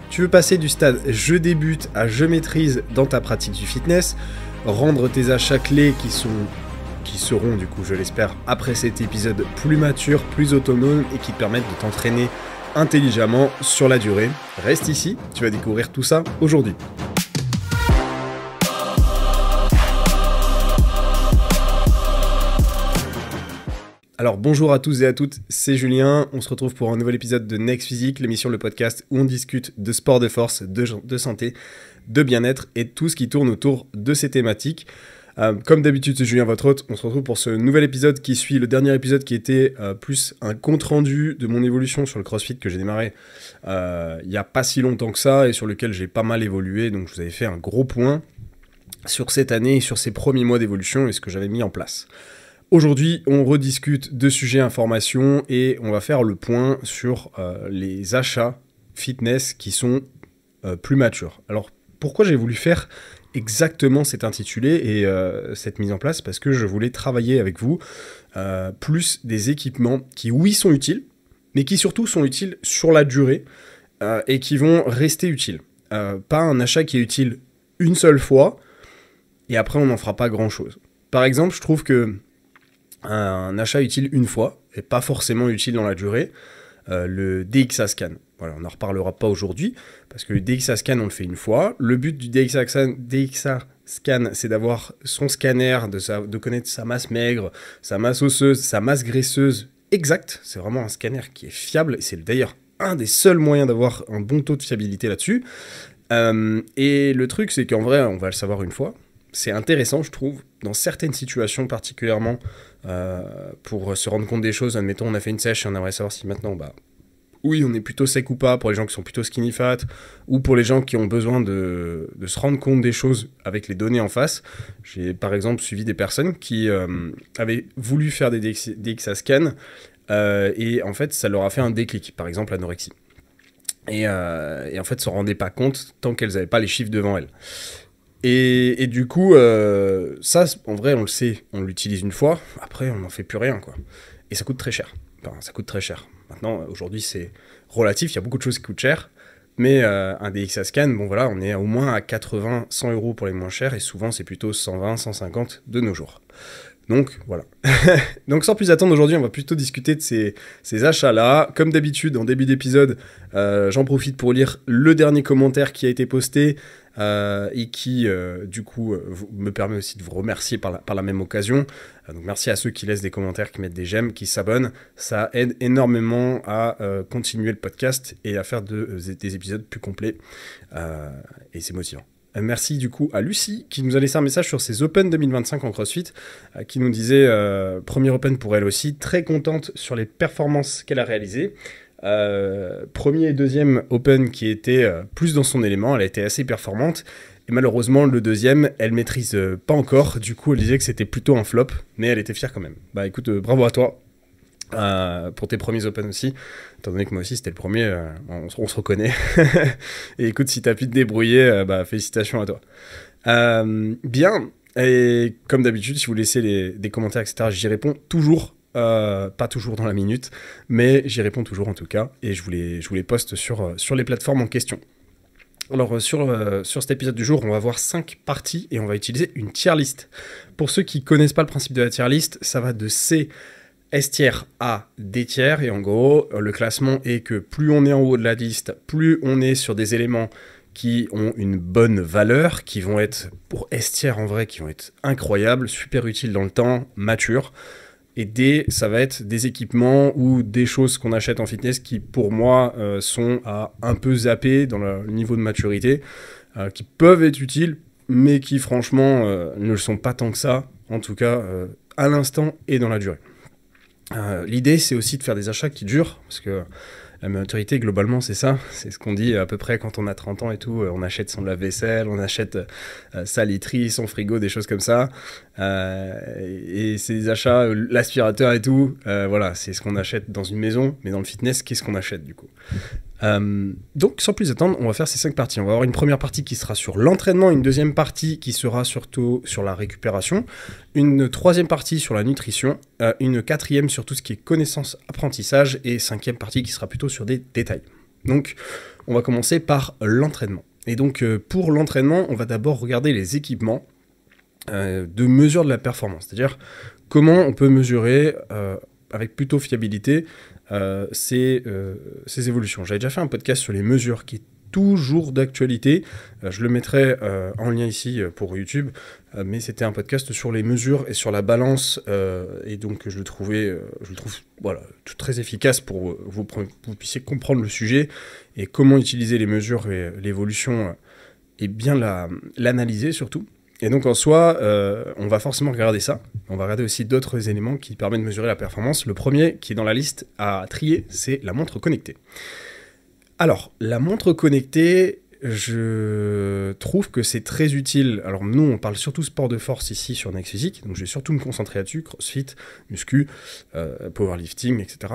Tu veux passer du stade je débute à je maîtrise dans ta pratique du fitness, rendre tes achats clés qui seront du coup je l'espère après cet épisode plus matures, plus autonomes et qui te permettent de t'entraîner intelligemment sur la durée. Reste ici, tu vas découvrir tout ça aujourd'hui. Alors bonjour à tous et à toutes, c'est Julien, on se retrouve pour un nouvel épisode de Next Physique, l'émission, le podcast où on discute de sport de force, de santé, de bien-être et tout ce qui tourne autour de ces thématiques. Comme d'habitude, c'est Julien, votre hôte, on se retrouve pour ce nouvel épisode qui suit le dernier épisode qui était plus un compte-rendu de mon évolution sur le CrossFit que j'ai démarré il n'y a pas si longtemps que ça et sur lequel j'ai pas mal évolué, donc je vous avais fait un gros point sur cette année et sur ces premiers mois d'évolution et ce que j'avais mis en place. Aujourd'hui, on rediscute de sujets information et on va faire le point sur les achats fitness qui sont plus matures. Alors, pourquoi j'ai voulu faire exactement cet intitulé et cette mise en place? Parce que je voulais travailler avec vous plus des équipements qui, oui, sont utiles, mais qui surtout sont utiles sur la durée et qui vont rester utiles. Pas un achat qui est utile une seule fois et après on n'en fera pas grand-chose. Par exemple, je trouve que un achat utile une fois et pas forcément utile dans la durée, le DXA Scan. Voilà, on n'en reparlera pas aujourd'hui parce que le DXA Scan on le fait une fois. Le but du DXA Scan c'est d'avoir son scanner, de connaître sa masse maigre, sa masse osseuse, sa masse graisseuse exacte. C'est vraiment un scanner qui est fiable et c'est d'ailleurs un des seuls moyens d'avoir un bon taux de fiabilité là-dessus. Et le truc c'est qu'en vrai on va le savoir une fois. C'est intéressant, je trouve, dans certaines situations particulièrement, pour se rendre compte des choses. Admettons, on a fait une sèche et on aimerait savoir si maintenant, oui, on est plutôt sec ou pas, pour les gens qui sont plutôt skinny fat, ou pour les gens qui ont besoin de se rendre compte des choses avec les données en face. J'ai par exemple suivi des personnes qui avaient voulu faire des DXA scans, et en fait, ça leur a fait un déclic, par exemple l'anorexie. Et en fait, ne se rendaient pas compte tant qu'elles n'avaient pas les chiffres devant elles. Et du coup, ça, en vrai, on le sait, on l'utilise une fois, après, on n'en fait plus rien, quoi. Et ça coûte très cher. Enfin, ça coûte très cher. Maintenant, aujourd'hui, c'est relatif, il y a beaucoup de choses qui coûtent cher, mais un DXA Scan, bon voilà, on est au moins à 80, 100 € pour les moins chers, et souvent, c'est plutôt 120, 150 de nos jours. Donc, voilà. Donc, sans plus attendre, aujourd'hui, on va plutôt discuter de ces achats-là. Comme d'habitude, en début d'épisode, j'en profite pour lire le dernier commentaire qui a été posté, et qui, du coup, me permet aussi de vous remercier par la même occasion. Donc merci à ceux qui laissent des commentaires, qui mettent des j'aime, qui s'abonnent. Ça aide énormément à continuer le podcast et à faire des épisodes plus complets. Et c'est motivant. Merci du coup à Lucie qui nous a laissé un message sur ses Open 2025 en CrossFit, qui nous disait, premier Open pour elle aussi, très contente sur les performances qu'elle a réalisées. Premier et deuxième Open qui était plus dans son élément, elle a été assez performante et malheureusement le deuxième elle maîtrise pas encore, du coup elle disait que c'était plutôt un flop mais elle était fière quand même. Bah écoute, bravo à toi pour tes premiers Open aussi, étant donné que moi aussi c'était le premier, on se reconnaît. Et écoute, si t'as pu te débrouiller, félicitations à toi. Bien, et comme d'habitude si vous laissez des commentaires etc, j'y réponds toujours. Pas toujours dans la minute, mais j'y réponds toujours en tout cas, et je vous les poste sur les plateformes en question. Alors sur cet épisode du jour, on va voir 5 parties et on va utiliser une tier list. Pour ceux qui connaissent pas le principe de la tier list, ça va de C, S tiers à D tiers, et en gros, le classement est que plus on est en haut de la liste, plus on est sur des éléments qui ont une bonne valeur, qui vont être, pour S tiers en vrai, qui vont être incroyables, super utiles dans le temps, matures. Et D, ça va être des équipements ou des choses qu'on achète en fitness qui, pour moi, sont à un peu zappés dans le niveau de maturité, qui peuvent être utiles, mais qui, franchement, ne le sont pas tant que ça, en tout cas, à l'instant et dans la durée. L'idée, c'est aussi de faire des achats qui durent, parce que la maturité, globalement, c'est ça. C'est ce qu'on dit à peu près quand on a 30 ans et tout. On achète son lave-vaisselle, on achète sa literie, son frigo, des choses comme ça. Et c'est des achats, l'aspirateur et tout. Voilà, c'est ce qu'on achète dans une maison. Mais dans le fitness, qu'est-ce qu'on achète du coup ? Donc, sans plus attendre, on va faire ces 5 parties. On va avoir une première partie qui sera sur l'entraînement, une deuxième partie qui sera surtout sur la récupération, une troisième partie sur la nutrition, une quatrième sur tout ce qui est connaissance, apprentissage, et cinquième partie qui sera plutôt sur des détails. Donc, on va commencer par l'entraînement. Et donc pour l'entraînement, on va d'abord regarder les équipements de mesure de la performance, c'est-à-dire comment on peut mesurer avec plutôt fiabilité ces évolutions. J'avais déjà fait un podcast sur les mesures qui est toujours d'actualité, je le mettrai en lien ici pour YouTube, mais c'était un podcast sur les mesures et sur la balance, et donc je le trouve voilà, très efficace pour vous puissiez comprendre le sujet et comment utiliser les mesures et l'évolution et bien l'analyser surtout. Et donc en soi, on va forcément regarder ça. On va regarder aussi d'autres éléments qui permettent de mesurer la performance. Le premier qui est dans la liste à trier, c'est la montre connectée. Alors, la montre connectée, je trouve que c'est très utile. Alors nous, on parle surtout sport de force ici sur Next Physique, donc je vais surtout me concentrer là-dessus, crossfit, muscu, powerlifting, etc.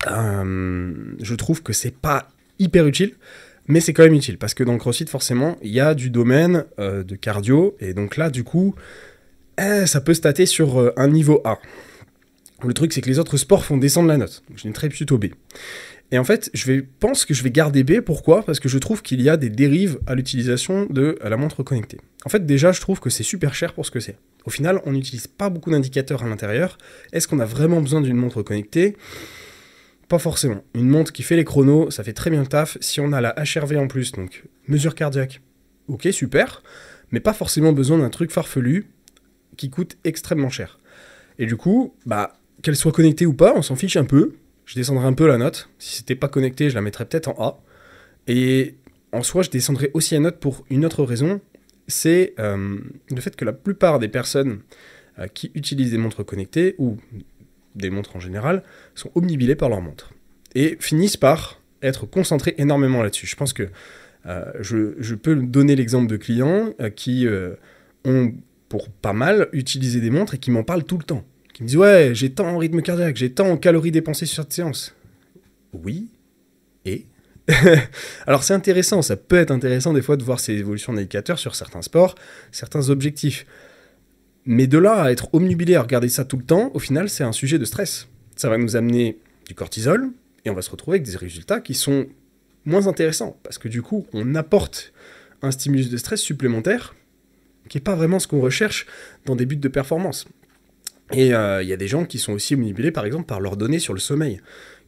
Je trouve que c'est pas hyper utile, mais c'est quand même utile, parce que dans le crossfit, forcément, il y a du domaine de cardio, et donc là, du coup, ça peut stater sur un niveau A. Le truc, c'est que les autres sports font descendre la note, donc je noterai plutôt B. Et en fait, pense que je vais garder B. Pourquoi ? Parce que je trouve qu'il y a des dérives à l'utilisation de la montre connectée. En fait, déjà, je trouve que c'est super cher pour ce que c'est. Au final, on n'utilise pas beaucoup d'indicateurs à l'intérieur. Est-ce qu'on a vraiment besoin d'une montre connectée ? Pas forcément. Une montre qui fait les chronos, ça fait très bien le taf. Si on a la HRV en plus, donc mesure cardiaque, ok, super. Mais pas forcément besoin d'un truc farfelu qui coûte extrêmement cher. Et du coup, qu'elle soit connectée ou pas, on s'en fiche un peu. Je descendrai un peu la note. Si c'était pas connecté, je la mettrais peut-être en A. Et en soi, je descendrai aussi la note pour une autre raison. C'est le fait que la plupart des personnes qui utilisent des montres connectées, ou des montres en général, sont obnubilées par leur montre. Et finissent par être concentrées énormément là-dessus. Je pense que je peux donner l'exemple de clients qui ont, pour pas mal, utilisé des montres et qui m'en parlent tout le temps. Qui me disent « Ouais, j'ai tant en rythme cardiaque, j'ai tant en calories dépensées sur cette séance. » Oui, et alors c'est intéressant, ça peut être intéressant des fois de voir ces évolutions d'indicateurs sur certains sports, certains objectifs. Mais de là à être omnubilé à regarder ça tout le temps, au final, c'est un sujet de stress. Ça va nous amener du cortisol, et on va se retrouver avec des résultats qui sont moins intéressants. Parce que du coup, on apporte un stimulus de stress supplémentaire, qui n'est pas vraiment ce qu'on recherche dans des buts de performance. Et il y a des gens qui sont aussi omnubilés, par exemple, par leurs données sur le sommeil,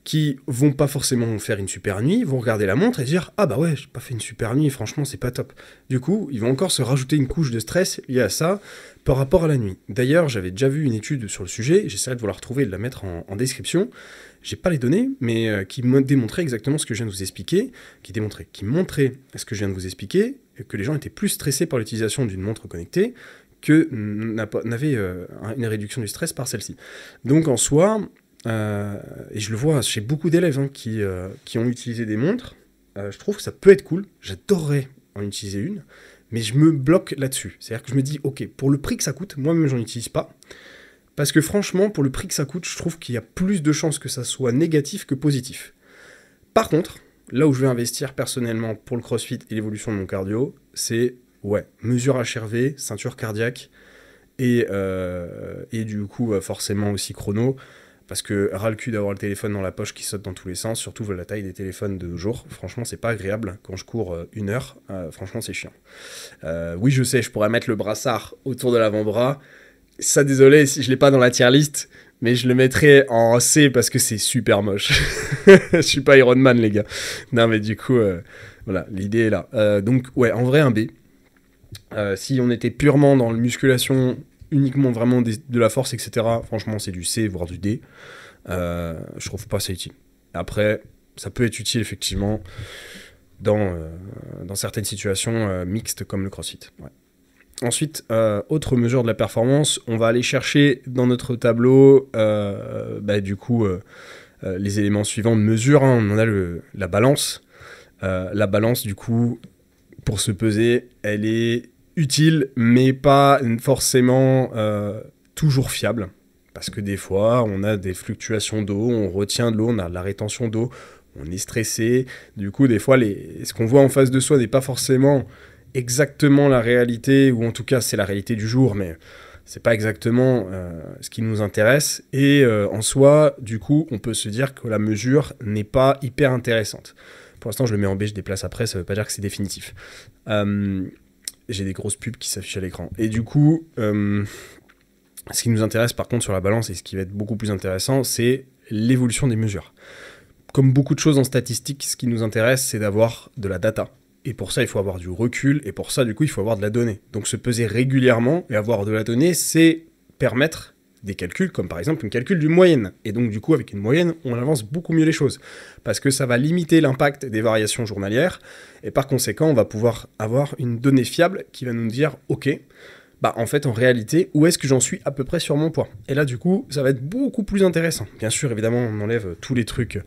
qui vont pas forcément faire une super nuit, vont regarder la montre et dire « Ah bah ouais, j'ai pas fait une super nuit, franchement, c'est pas top. » Du coup, ils vont encore se rajouter une couche de stress liée à ça par rapport à la nuit. D'ailleurs, j'avais déjà vu une étude sur le sujet, j'essaierai de vous la retrouver et de la mettre en description. J'ai pas les données, mais qui démontrait exactement ce que je viens de vous expliquer, qui montrait ce que je viens de vous expliquer, que les gens étaient plus stressés par l'utilisation d'une montre connectée que n'avait une réduction du stress par celle-ci. Donc en soi, et je le vois chez beaucoup d'élèves qui ont utilisé des montres, je trouve que ça peut être cool, j'adorerais en utiliser une, mais je me bloque là-dessus. C'est-à-dire que je me dis, ok, pour le prix que ça coûte, moi-même j'en utilise pas, parce que franchement, pour le prix que ça coûte, je trouve qu'il y a plus de chances que ça soit négatif que positif. Par contre, là où je vais investir personnellement pour le crossfit et l'évolution de mon cardio, c'est mesure HRV, ceinture cardiaque, et du coup, forcément aussi chrono, parce que ras le cul d'avoir le téléphone dans la poche qui saute dans tous les sens, surtout la taille des téléphones de nos jours. Franchement, c'est pas agréable. Quand je cours 1 heure, franchement, c'est chiant. Oui, je sais, je pourrais mettre le brassard autour de l'avant-bras. Ça, désolé si je l'ai pas dans la tier list, mais je le mettrai en C parce que c'est super moche. Je suis pas Iron Man, les gars. Non, mais du coup, voilà, l'idée est là. Donc, en vrai, un B. Si on était purement dans la musculation, uniquement vraiment de la force, etc., franchement, c'est du C, voire du D. Je trouve pas ça utile. Après, ça peut être utile, effectivement, dans certaines situations mixtes comme le crossfit. Ouais. Ensuite, autre mesure de la performance, on va aller chercher dans notre tableau, les éléments suivants de mesure. On en a la balance. La balance, du coup, pour se peser, elle est utile, mais pas forcément toujours fiable. Parce que des fois, on a des fluctuations d'eau, on retient de l'eau, on a de la rétention d'eau, on est stressé. Du coup, des fois, ce qu'on voit en face de soi n'est pas forcément exactement la réalité, ou en tout cas, c'est la réalité du jour, mais c'est pas exactement ce qui nous intéresse. Et en soi, du coup, on peut se dire que la mesure n'est pas hyper intéressante. Pour l'instant, je le mets en B, je déplace après, ça veut pas dire que c'est définitif. J'ai des grosses pubs qui s'affichent à l'écran. Et du coup, ce qui nous intéresse par contre sur la balance, et ce qui va être beaucoup plus intéressant, c'est l'évolution des mesures. Comme beaucoup de choses en statistique, ce qui nous intéresse, c'est d'avoir de la data. Et pour ça, il faut avoir du recul, et pour ça, du coup, il faut avoir de la donnée. Donc se peser régulièrement et avoir de la donnée, c'est permettre des calculs, comme par exemple une calcul d'une moyenne. Et donc du coup, avec une moyenne, on avance beaucoup mieux les choses. Parce que ça va limiter l'impact des variations journalières, et par conséquent, on va pouvoir avoir une donnée fiable qui va nous dire, ok, bah en fait, en réalité, où est-ce que j'en suis à peu près sur mon poids? Et là, du coup, ça va être beaucoup plus intéressant. Bien sûr, évidemment, on enlève tous les trucs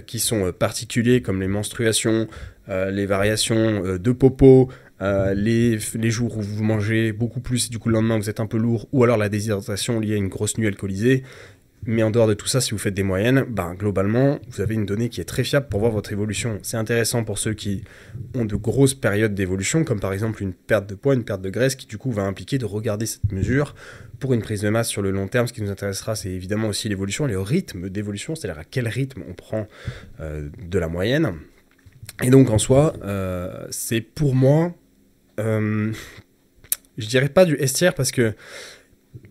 qui sont particuliers, comme les menstruations, les variations de popo, les jours où vous mangez beaucoup plus, et du coup le lendemain vous êtes un peu lourd, ou alors la déshydratation liée à une grosse nuit alcoolisée. Mais en dehors de tout ça, si vous faites des moyennes, globalement, vous avez une donnée qui est très fiable pour voir votre évolution. C'est intéressant pour ceux qui ont de grosses périodes d'évolution, comme par exemple une perte de poids, une perte de graisse, qui du coup va impliquer de regarder cette mesure pour une prise de masse sur le long terme. Ce qui nous intéressera, c'est évidemment aussi l'évolution, le rythme d'évolution, c'est-à-dire à quel rythme on prend de la moyenne. Et donc en soi, c'est pour moi, je dirais pas du S tier parce que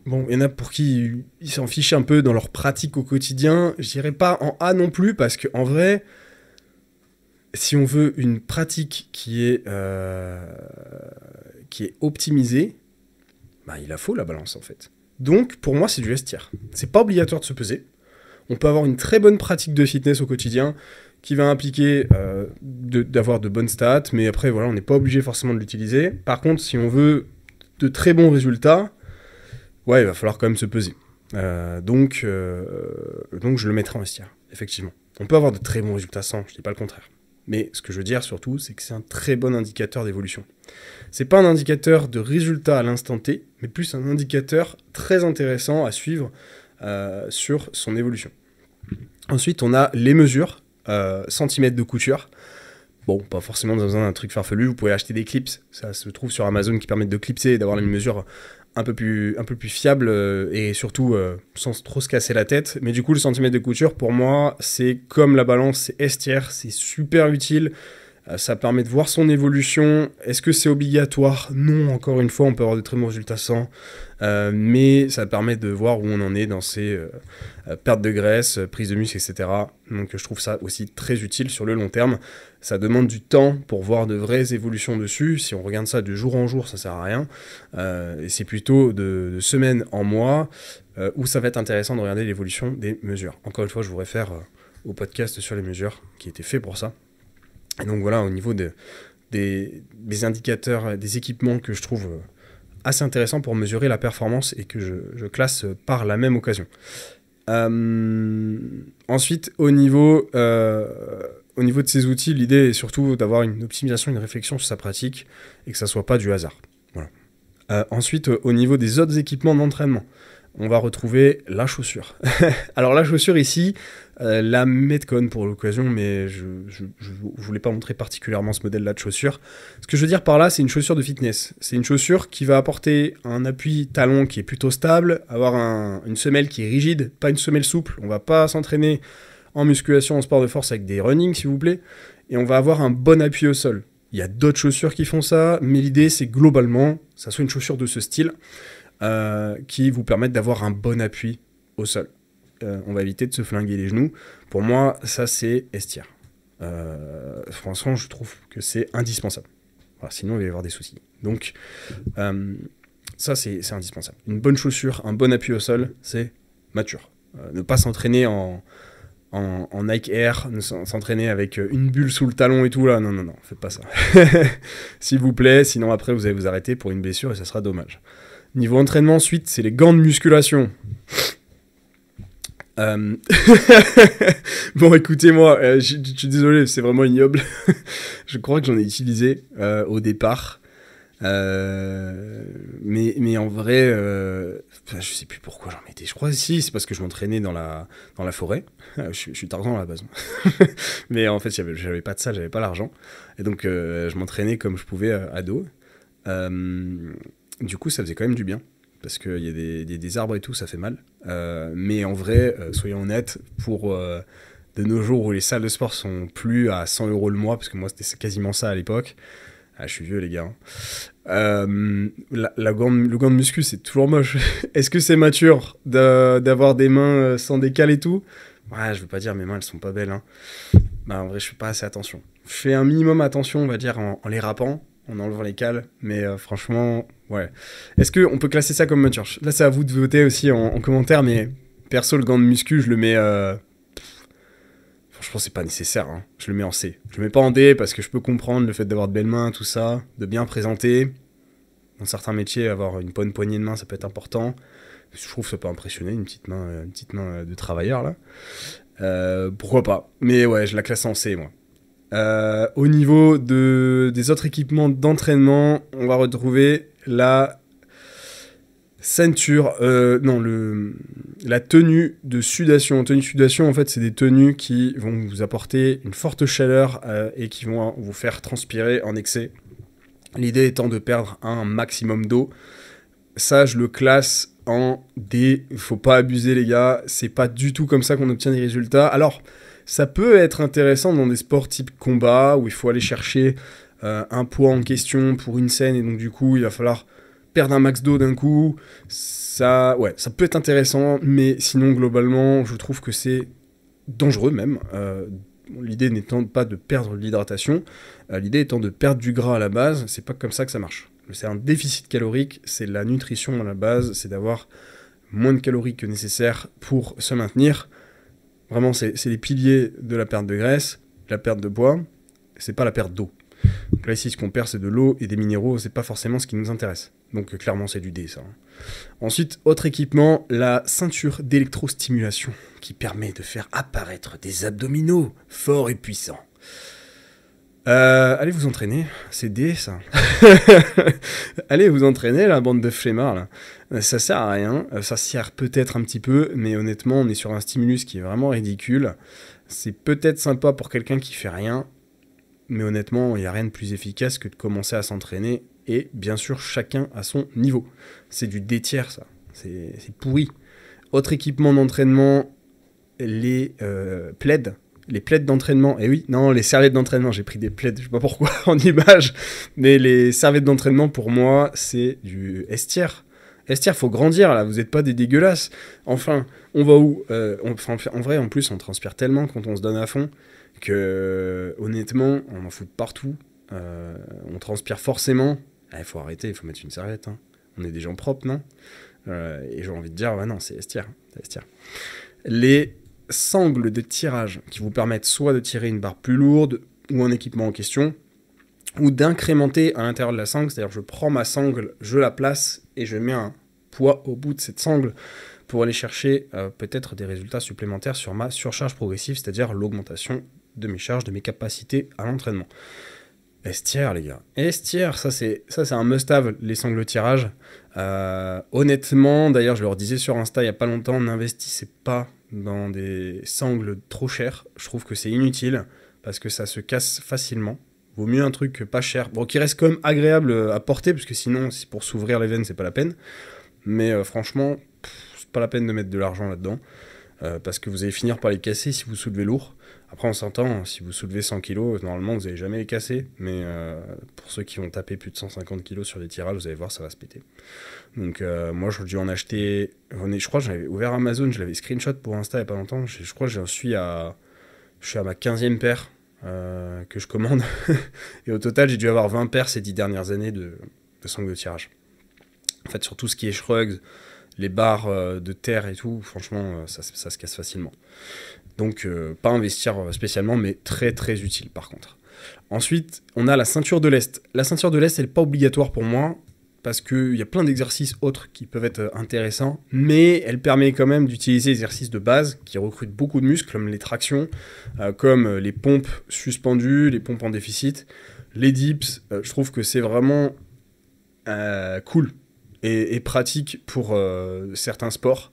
bon, il y en a pour qui ils s'en fichent un peu dans leur pratique au quotidien. Je dirais pas en A non plus parce que en vrai, si on veut une pratique qui est optimisée, il la faut la balance en fait. Donc pour moi, c'est du S tier. C'est pas obligatoire de se peser. On peut avoir une très bonne pratique de fitness au quotidien qui va impliquer d'avoir de bonnes stats, mais après, voilà, on n'est pas obligé forcément de l'utiliser. Par contre, si on veut de très bons résultats, ouais, il va falloir quand même se peser. Donc, je le mettrai en S tier, effectivement. On peut avoir de très bons résultats sans, je dis pas le contraire. Mais ce que je veux dire surtout, c'est que c'est un très bon indicateur d'évolution. C'est pas un indicateur de résultat à l'instant T, mais plus un indicateur très intéressant à suivre sur son évolution. Ensuite, on a les mesures, centimètres de couture. Bon, pas forcément besoin d'un truc farfelu, vous pouvez acheter des clips, ça se trouve sur Amazon qui permettent de clipser et d'avoir une mesure un peu plus fiable et surtout sans trop se casser la tête. Mais du coup, le centimètre de couture, pour moi, c'est comme la balance, c'est S tier, c'est super utile. Ça permet de voir son évolution. Est-ce que c'est obligatoire? Non, encore une fois, on peut avoir de très bons résultats sans. Mais ça permet de voir où on en est dans ses pertes de graisse, prise de muscle, etc. Donc je trouve ça aussi très utile sur le long terme. Ça demande du temps pour voir de vraies évolutions dessus. Si on regarde ça de jour en jour, ça sert à rien. Et c'est plutôt de semaine en mois où ça va être intéressant de regarder l'évolution des mesures. Encore une fois, je vous réfère au podcast sur les mesures qui était fait pour ça. Et donc voilà, au niveau des indicateurs, des équipements que je trouve assez intéressants pour mesurer la performance et que je classe par la même occasion. Ensuite, au niveau de ces outils, l'idée est surtout d'avoir une optimisation, une réflexion sur sa pratique et que ça ne soit pas du hasard. Voilà. Ensuite, au niveau des autres équipements d'entraînement, on va retrouver la chaussure. Alors la chaussure ici, la Metcon pour l'occasion, mais je voulais pas montrer particulièrement ce modèle-là de chaussure. Ce que je veux dire par là, c'est une chaussure de fitness. C'est une chaussure qui va apporter un appui talon qui est plutôt stable, avoir une semelle qui est rigide, pas une semelle souple. On va pas s'entraîner en musculation, en sport de force avec des running, s'il vous plaît, et on va avoir un bon appui au sol. Il y a d'autres chaussures qui font ça, mais l'idée, c'est globalement, ça soit une chaussure de ce style, qui vous permettent d'avoir un bon appui au sol. On va éviter de se flinguer les genoux. Pour moi, ça c'est S tier. Franchement, je trouve que c'est indispensable. Voilà, sinon, il va y avoir des soucis. Donc, ça c'est indispensable. Une bonne chaussure, un bon appui au sol, c'est mature. Ne pas s'entraîner en Nike Air, s'entraîner avec une bulle sous le talon et tout là, non, faites pas ça. S'il vous plaît, sinon après vous allez vous arrêter pour une blessure et ça sera dommage. Niveau entraînement, ensuite, c'est les gants de musculation. Bon, écoutez-moi, je suis désolé, c'est vraiment ignoble. Je crois que j'en ai utilisé au départ. Mais en vrai, je sais plus pourquoi j'en mettais. Je crois que si, c'est parce que je m'entraînais dans la forêt. Je suis Tarzan à la base. Mais en fait, j'avais pas de ça, j'avais pas l'argent. Et donc, je m'entraînais comme je pouvais à dos. Du coup, ça faisait quand même du bien, parce qu'il y a des arbres et tout, ça fait mal. Mais en vrai, soyons honnêtes, pour de nos jours où les salles de sport sont plus à 100 € le mois, parce que moi c'était quasiment ça à l'époque. Ah, je suis vieux les gars. Le gant de muscu c'est toujours moche. Est-ce que c'est mature d'avoir des mains sans décal et tout? Ouais, je veux pas dire mes mains elles sont pas belles. Hein. Bah en vrai je fais pas assez attention. Je fais un minimum attention on va dire en les râpant, en enlevant les cales, mais franchement ouais. Est-ce qu'on peut classer ça comme mature? Là c'est à vous de voter aussi en commentaire, mais perso le gant de muscu je le mets... Franchement, c'est pas nécessaire. Hein. Je le mets en C. Je le mets pas en D parce que je peux comprendre le fait d'avoir de belles mains, tout ça, de bien présenter. Dans certains métiers, avoir une bonne poignée de main, ça peut être important. Je trouve que ça peut impressionner une petite main de travailleur là. Pourquoi pas? Mais ouais, je la classe en C moi. Au niveau des autres équipements d'entraînement, on va retrouver la ceinture, la tenue de sudation. Tenue de sudation, en fait, c'est des tenues qui vont vous apporter une forte chaleur et qui vont vous faire transpirer en excès. L'idée étant de perdre un maximum d'eau. Ça, je le classe en D. Faut pas abuser, les gars. C'est pas du tout comme ça qu'on obtient des résultats. Alors, ça peut être intéressant dans des sports type combat où il faut aller chercher un poids en question pour une scène et donc du coup, il va falloir perdre un max d'eau d'un coup, ça peut être intéressant, mais sinon, globalement, je trouve que c'est dangereux même. L'idée n'étant pas de perdre l'hydratation, l'idée étant de perdre du gras à la base, c'est pas comme ça que ça marche. C'est un déficit calorique, c'est la nutrition à la base, c'est d'avoir moins de calories que nécessaire pour se maintenir. Vraiment, c'est les piliers de la perte de graisse, la perte de poids, c'est pas la perte d'eau. Donc là, ici, ce qu'on perd, c'est de l'eau et des minéraux, c'est pas forcément ce qui nous intéresse. Donc clairement, c'est du D, ça. Ensuite, autre équipement, la ceinture d'électrostimulation, qui permet de faire apparaître des abdominaux forts et puissants. Allez vous entraîner, c'est D, ça. Allez vous entraîner, la bande de flemmards, là. Ça sert à rien, ça sert peut-être un petit peu, mais honnêtement, on est sur un stimulus qui est vraiment ridicule. C'est peut-être sympa pour quelqu'un qui fait rien, mais honnêtement, il n'y a rien de plus efficace que de commencer à s'entraîner. Et bien sûr, chacun à son niveau. C'est du D-tiers, ça. C'est pourri. Autre équipement d'entraînement, les plaids. Les plaids d'entraînement. Et oui, non, les serviettes d'entraînement. J'ai pris des plaids, je sais pas pourquoi, en image. Mais les serviettes d'entraînement, pour moi, c'est du S-tiers. S-tiers, faut grandir, là. Vous n'êtes pas des dégueulasses. Enfin, on va où en vrai, en plus, on transpire tellement quand on se donne à fond que, honnêtement, on en fout de partout. On transpire forcément. Il faut arrêter, il faut mettre une serviette. Hein. On est des gens propres, non? Et j'ai envie de dire, ouais, non, c'est S-tiers. Les sangles de tirage qui vous permettent soit de tirer une barre plus lourde ou un équipement en question, ou d'incrémenter à l'intérieur de la sangle, c'est-à-dire je prends ma sangle, je la place et je mets un poids au bout de cette sangle pour aller chercher peut-être des résultats supplémentaires sur ma surcharge progressive, c'est-à-dire l'augmentation de mes charges, de mes capacités à l'entraînement. S-tiers, les gars. S-tiers, ça c'est un must-have, les sangles de tirage. Honnêtement, d'ailleurs, je leur disais sur Insta il n'y a pas longtemps, n'investissez pas dans des sangles trop chères. Je trouve que c'est inutile parce que ça se casse facilement. Vaut mieux un truc pas cher. Bon, qui reste quand même agréable à porter parce que sinon, si pour s'ouvrir les veines, c'est pas la peine. Mais franchement, c'est pas la peine de mettre de l'argent là-dedans. Parce que vous allez finir par les casser si vous soulevez lourd. Après, on s'entend, si vous soulevez 100 kg, normalement, vous n'allez jamais les casser. Mais pour ceux qui vont taper plus de 150 kg sur des tirages, vous allez voir, ça va se péter. Donc, moi, j'ai dû en acheter... Je crois que j'avais ouvert Amazon, je l'avais screenshot pour Insta il n'y a pas longtemps. Je crois que je suis à ma 15e paire que je commande. Et au total, j'ai dû avoir 20 paires ces 10 dernières années de sangles de tirage. En fait, sur tout ce qui est shrugs, les barres de terre et tout, franchement, ça se casse facilement. Donc, pas investir spécialement, mais très très utile par contre. Ensuite, on a la ceinture de lest. La ceinture de lest, elle n'est pas obligatoire pour moi, parce qu'il y a plein d'exercices autres qui peuvent être intéressants, mais elle permet quand même d'utiliser les exercices de base qui recrutent beaucoup de muscles, comme les tractions, comme les pompes suspendues, les pompes en déficit, les dips. Je trouve que c'est vraiment cool et pratique pour certains sports.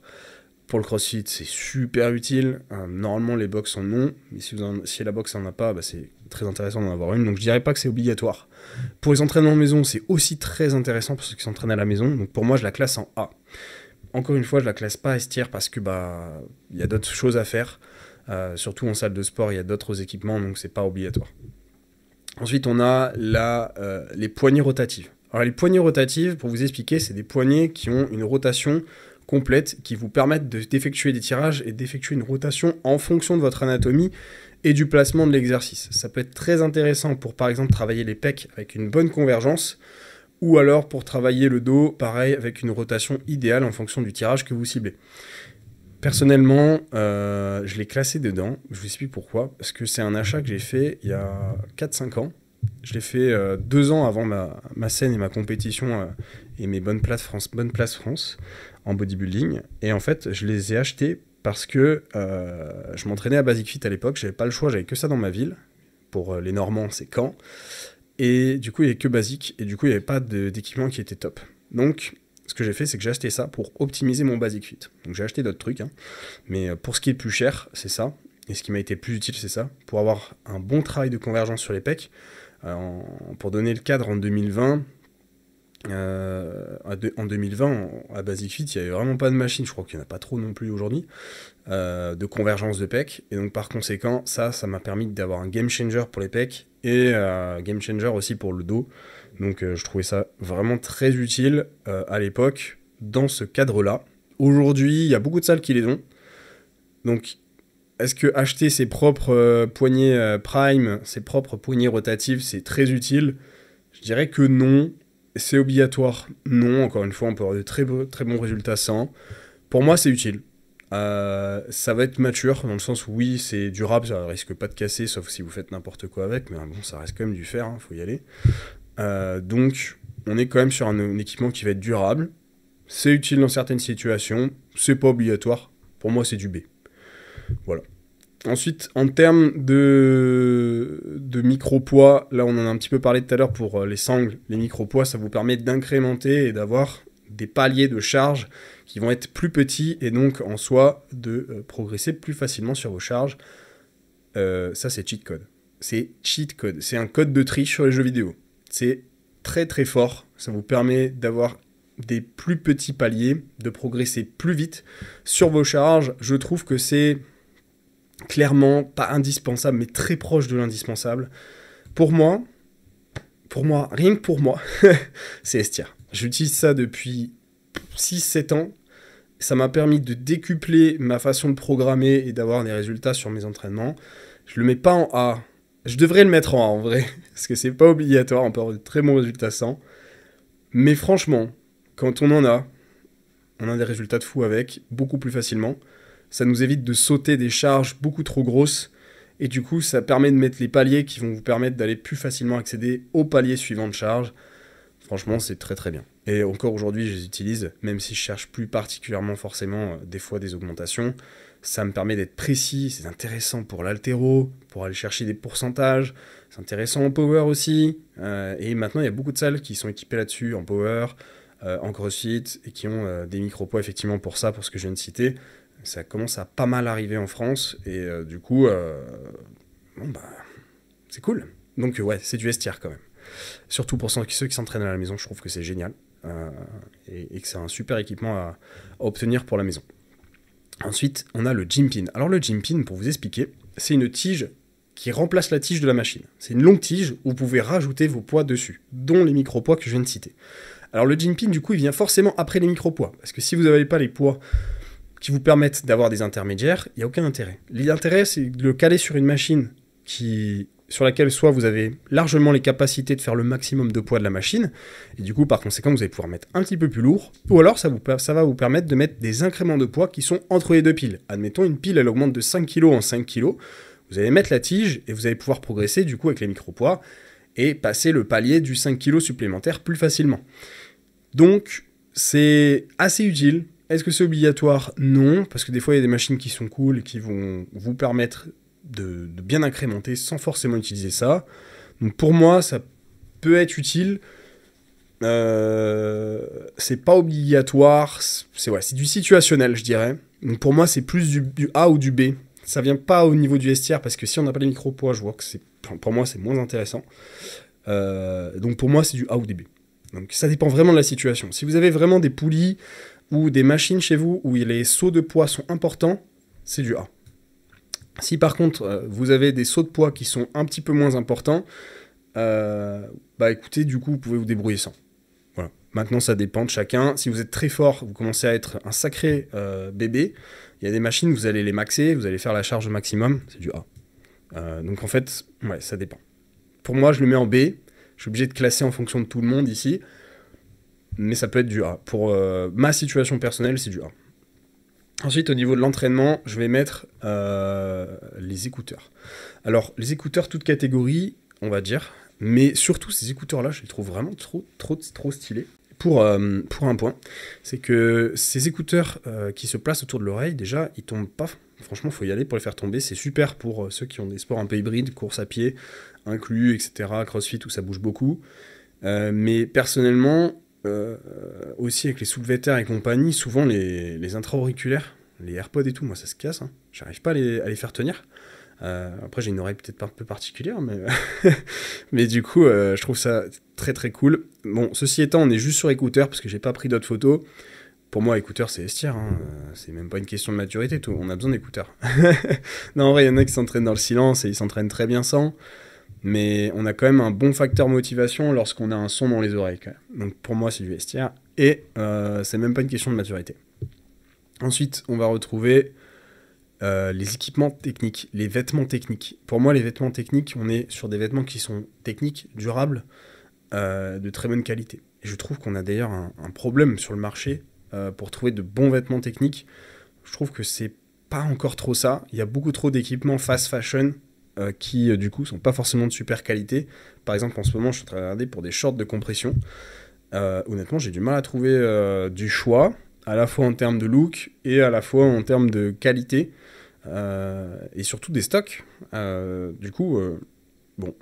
Pour le crossfit, c'est super utile. Normalement, les box en ont, mais si la box n'en a pas, c'est très intéressant d'en avoir une. Donc, je dirais pas que c'est obligatoire. Pour les entraînements de maison, c'est aussi très intéressant pour ceux qui s'entraînent à la maison. Donc, pour moi, je la classe en A. Encore une fois, je la classe pas S-tiers parce que y a d'autres choses à faire. Surtout en salle de sport, il y a d'autres équipements, donc c'est pas obligatoire. Ensuite, on a les poignées rotatives. Alors les poignées rotatives, pour vous expliquer, c'est des poignées qui ont une rotation complète, qui vous permettent d'effectuer des tirages et d'effectuer une rotation en fonction de votre anatomie et du placement de l'exercice. Ça peut être très intéressant pour, par exemple, travailler les pecs avec une bonne convergence, ou alors pour travailler le dos, pareil, avec une rotation idéale en fonction du tirage que vous ciblez. Personnellement, je l'ai classé dedans. Je vous explique pourquoi. Parce que c'est un achat que j'ai fait il y a 4-5 ans. Je l'ai fait 2 ans avant ma scène et ma compétition et mes bonnes places France en bodybuilding. Et en fait, je les ai achetés parce que je m'entraînais à Basic Fit à l'époque. J'avais pas le choix, j'avais que ça dans ma ville. Pour les Normands, c'est Caen. Et du coup, il n'y avait que Basic. Et du coup, il n'y avait pas d'équipement qui était top. Donc, ce que j'ai fait, c'est que j'ai acheté ça pour optimiser mon Basic Fit. Donc j'ai acheté d'autres trucs, hein. Mais pour ce qui est le plus cher, c'est ça. Et ce qui m'a été le plus utile, c'est ça. Pour avoir un bon travail de convergence sur les pecs. Pour donner le cadre, en 2020, à Basic Fit, il n'y avait vraiment pas de machine. Je crois qu'il n'y en a pas trop non plus aujourd'hui. De convergence de pecs. Et donc par conséquent, ça m'a permis d'avoir un game changer pour les pecs. Et game changer aussi pour le dos. Donc je trouvais ça vraiment très utile à l'époque dans ce cadre-là. Aujourd'hui, il y a beaucoup de salles qui les ont. Donc est-ce que acheter ses propres poignées prime, ses propres poignées rotatives, c'est très utile? Je dirais que non. C'est obligatoire? Non. Encore une fois, on peut avoir de très bons résultats sans. Pour moi, c'est utile. Ça va être mature, dans le sens où oui, c'est durable, ça risque pas de casser, sauf si vous faites n'importe quoi avec, mais bon, ça reste quand même du fer, hein, faut y aller. Donc, on est quand même sur un équipement qui va être durable. C'est utile dans certaines situations. C'est pas obligatoire. Pour moi, c'est du B. Voilà. Ensuite, en termes de micro-poids, là, on en a un petit peu parlé tout à l'heure pour les sangles. Les micro-poids, ça vous permet d'incrémenter et d'avoir des paliers de charge qui vont être plus petits et donc, en soi, de progresser plus facilement sur vos charges. Ça, c'est cheat code. C'est cheat code. C'est un code de triche sur les jeux vidéo. C'est très très fort, ça vous permet d'avoir des plus petits paliers, de progresser plus vite sur vos charges. Je trouve que c'est clairement pas indispensable, mais très proche de l'indispensable. Pour moi, rien que pour moi, c'est Estière. J'utilise ça depuis 6-7 ans. Ça m'a permis de décupler ma façon de programmer et d'avoir des résultats sur mes entraînements. Je le mets pas en A. Je devrais le mettre en A en vrai, parce que c'est pas obligatoire, on peut avoir de très bons résultats sans. Mais franchement, quand on a des résultats de fou avec, beaucoup plus facilement. Ça nous évite de sauter des charges beaucoup trop grosses, et du coup, ça permet de mettre les paliers qui vont vous permettre d'aller plus facilement accéder au palier suivant de charge. Franchement, c'est très très bien. Et encore aujourd'hui, je les utilise, même si je cherche plus particulièrement forcément des fois des augmentations. Ça me permet d'être précis, c'est intéressant pour l'haltéro, pour aller chercher des pourcentages, c'est intéressant en power aussi, et maintenant il y a beaucoup de salles qui sont équipées là-dessus, en power, en crossfit, et qui ont des micro-poids effectivement pour ça, pour ce que je viens de citer. Ça commence à pas mal arriver en France, et du coup, c'est cool. Donc ouais, c'est du S-tier quand même. Surtout pour ceux qui s'entraînent à la maison, je trouve que c'est génial, et que c'est un super équipement à obtenir pour la maison. Ensuite, on a le gym pin. Alors le gym pin, pour vous expliquer, c'est une tige qui remplace la tige de la machine. C'est une longue tige où vous pouvez rajouter vos poids dessus, dont les micro-poids que je viens de citer. Alors le gym pin, du coup, il vient forcément après les micro-poids, parce que si vous n'avez pas les poids qui vous permettent d'avoir des intermédiaires, il n'y a aucun intérêt. L'intérêt, c'est de le caler sur une machine sur laquelle soit vous avez largement les capacités de faire le maximum de poids de la machine, et du coup, par conséquent, vous allez pouvoir mettre un petit peu plus lourd, ou alors ça va vous permettre de mettre des incréments de poids qui sont entre les deux piles. Admettons, une pile, elle augmente de 5 kg en 5 kg, vous allez mettre la tige, et vous allez pouvoir progresser, du coup, avec les micro-poids, et passer le palier du 5 kg supplémentaire plus facilement. Donc, c'est assez utile. Est-ce que c'est obligatoire? Non, parce que des fois, il y a des machines qui sont cool et qui vont vous permettre de bien incrémenter sans forcément utiliser ça. Donc pour moi, ça peut être utile. C'est pas obligatoire. C'est du situationnel, je dirais. Donc pour moi, c'est plus du A ou du B. Ça vient pas au niveau du S-tier, parce que si on n'a pas les micro-poids, je vois que pour moi, c'est moins intéressant. Donc pour moi, c'est du A ou du B. Donc ça dépend vraiment de la situation. Si vous avez vraiment des poulies ou des machines chez vous où les sauts de poids sont importants, c'est du A. Si par contre, vous avez des sauts de poids qui sont un petit peu moins importants, bah écoutez, du coup, vous pouvez vous débrouiller sans. Voilà. Maintenant, ça dépend de chacun. Si vous êtes très fort, vous commencez à être un sacré bébé, il y a des machines, vous allez les maxer, vous allez faire la charge au maximum, c'est du A. Donc en fait, ouais, ça dépend. Pour moi, je le mets en B. Je suis obligé de classer en fonction de tout le monde ici, mais ça peut être du A. Pour ma situation personnelle, c'est du A. Ensuite, au niveau de l'entraînement, je vais mettre les écouteurs. Alors, les écouteurs, toute catégorie, on va dire, mais surtout ces écouteurs-là, je les trouve vraiment trop stylés. Pour un point, c'est que ces écouteurs qui se placent autour de l'oreille, déjà, ils tombent pas. Franchement, il faut y aller pour les faire tomber. C'est super pour ceux qui ont des sports un peu hybrides, course à pied, inclus, etc., crossfit, où ça bouge beaucoup. Mais personnellement, aussi avec les soulevés-terre et compagnie, souvent les intra-auriculaires, les AirPods et tout, moi ça se casse. Hein. J'arrive pas à les faire tenir. Après, j'ai une oreille peut-être un peu particulière, mais, mais du coup, je trouve ça très très cool. Bon, ceci étant, on est juste sur écouteurs parce que j'ai pas pris d'autres photos. Pour moi, écouteurs, c'est estière. Hein. C'est même pas une question de maturité. Tout. On a besoin d'écouteurs. Non, en vrai, il y en a qui s'entraînent dans le silence et ils s'entraînent très bien sans. Mais on a quand même un bon facteur motivation lorsqu'on a un son dans les oreilles. Quand même. Donc pour moi, c'est du vestiaire. Et c'est même pas une question de maturité. Ensuite, on va retrouver les équipements techniques, les vêtements techniques. Pour moi, les vêtements techniques, on est sur des vêtements qui sont techniques, durables, de très bonne qualité. Et je trouve qu'on a d'ailleurs un problème sur le marché pour trouver de bons vêtements techniques. Je trouve que c'est pas encore trop ça. Il y a beaucoup trop d'équipements fast fashion qui, du coup, sont pas forcément de super qualité. Par exemple, en ce moment, je suis en train de regarder pour des shorts de compression. Honnêtement, j'ai du mal à trouver du choix, à la fois en termes de look et à la fois en termes de qualité. Et surtout des stocks. Du coup, bon,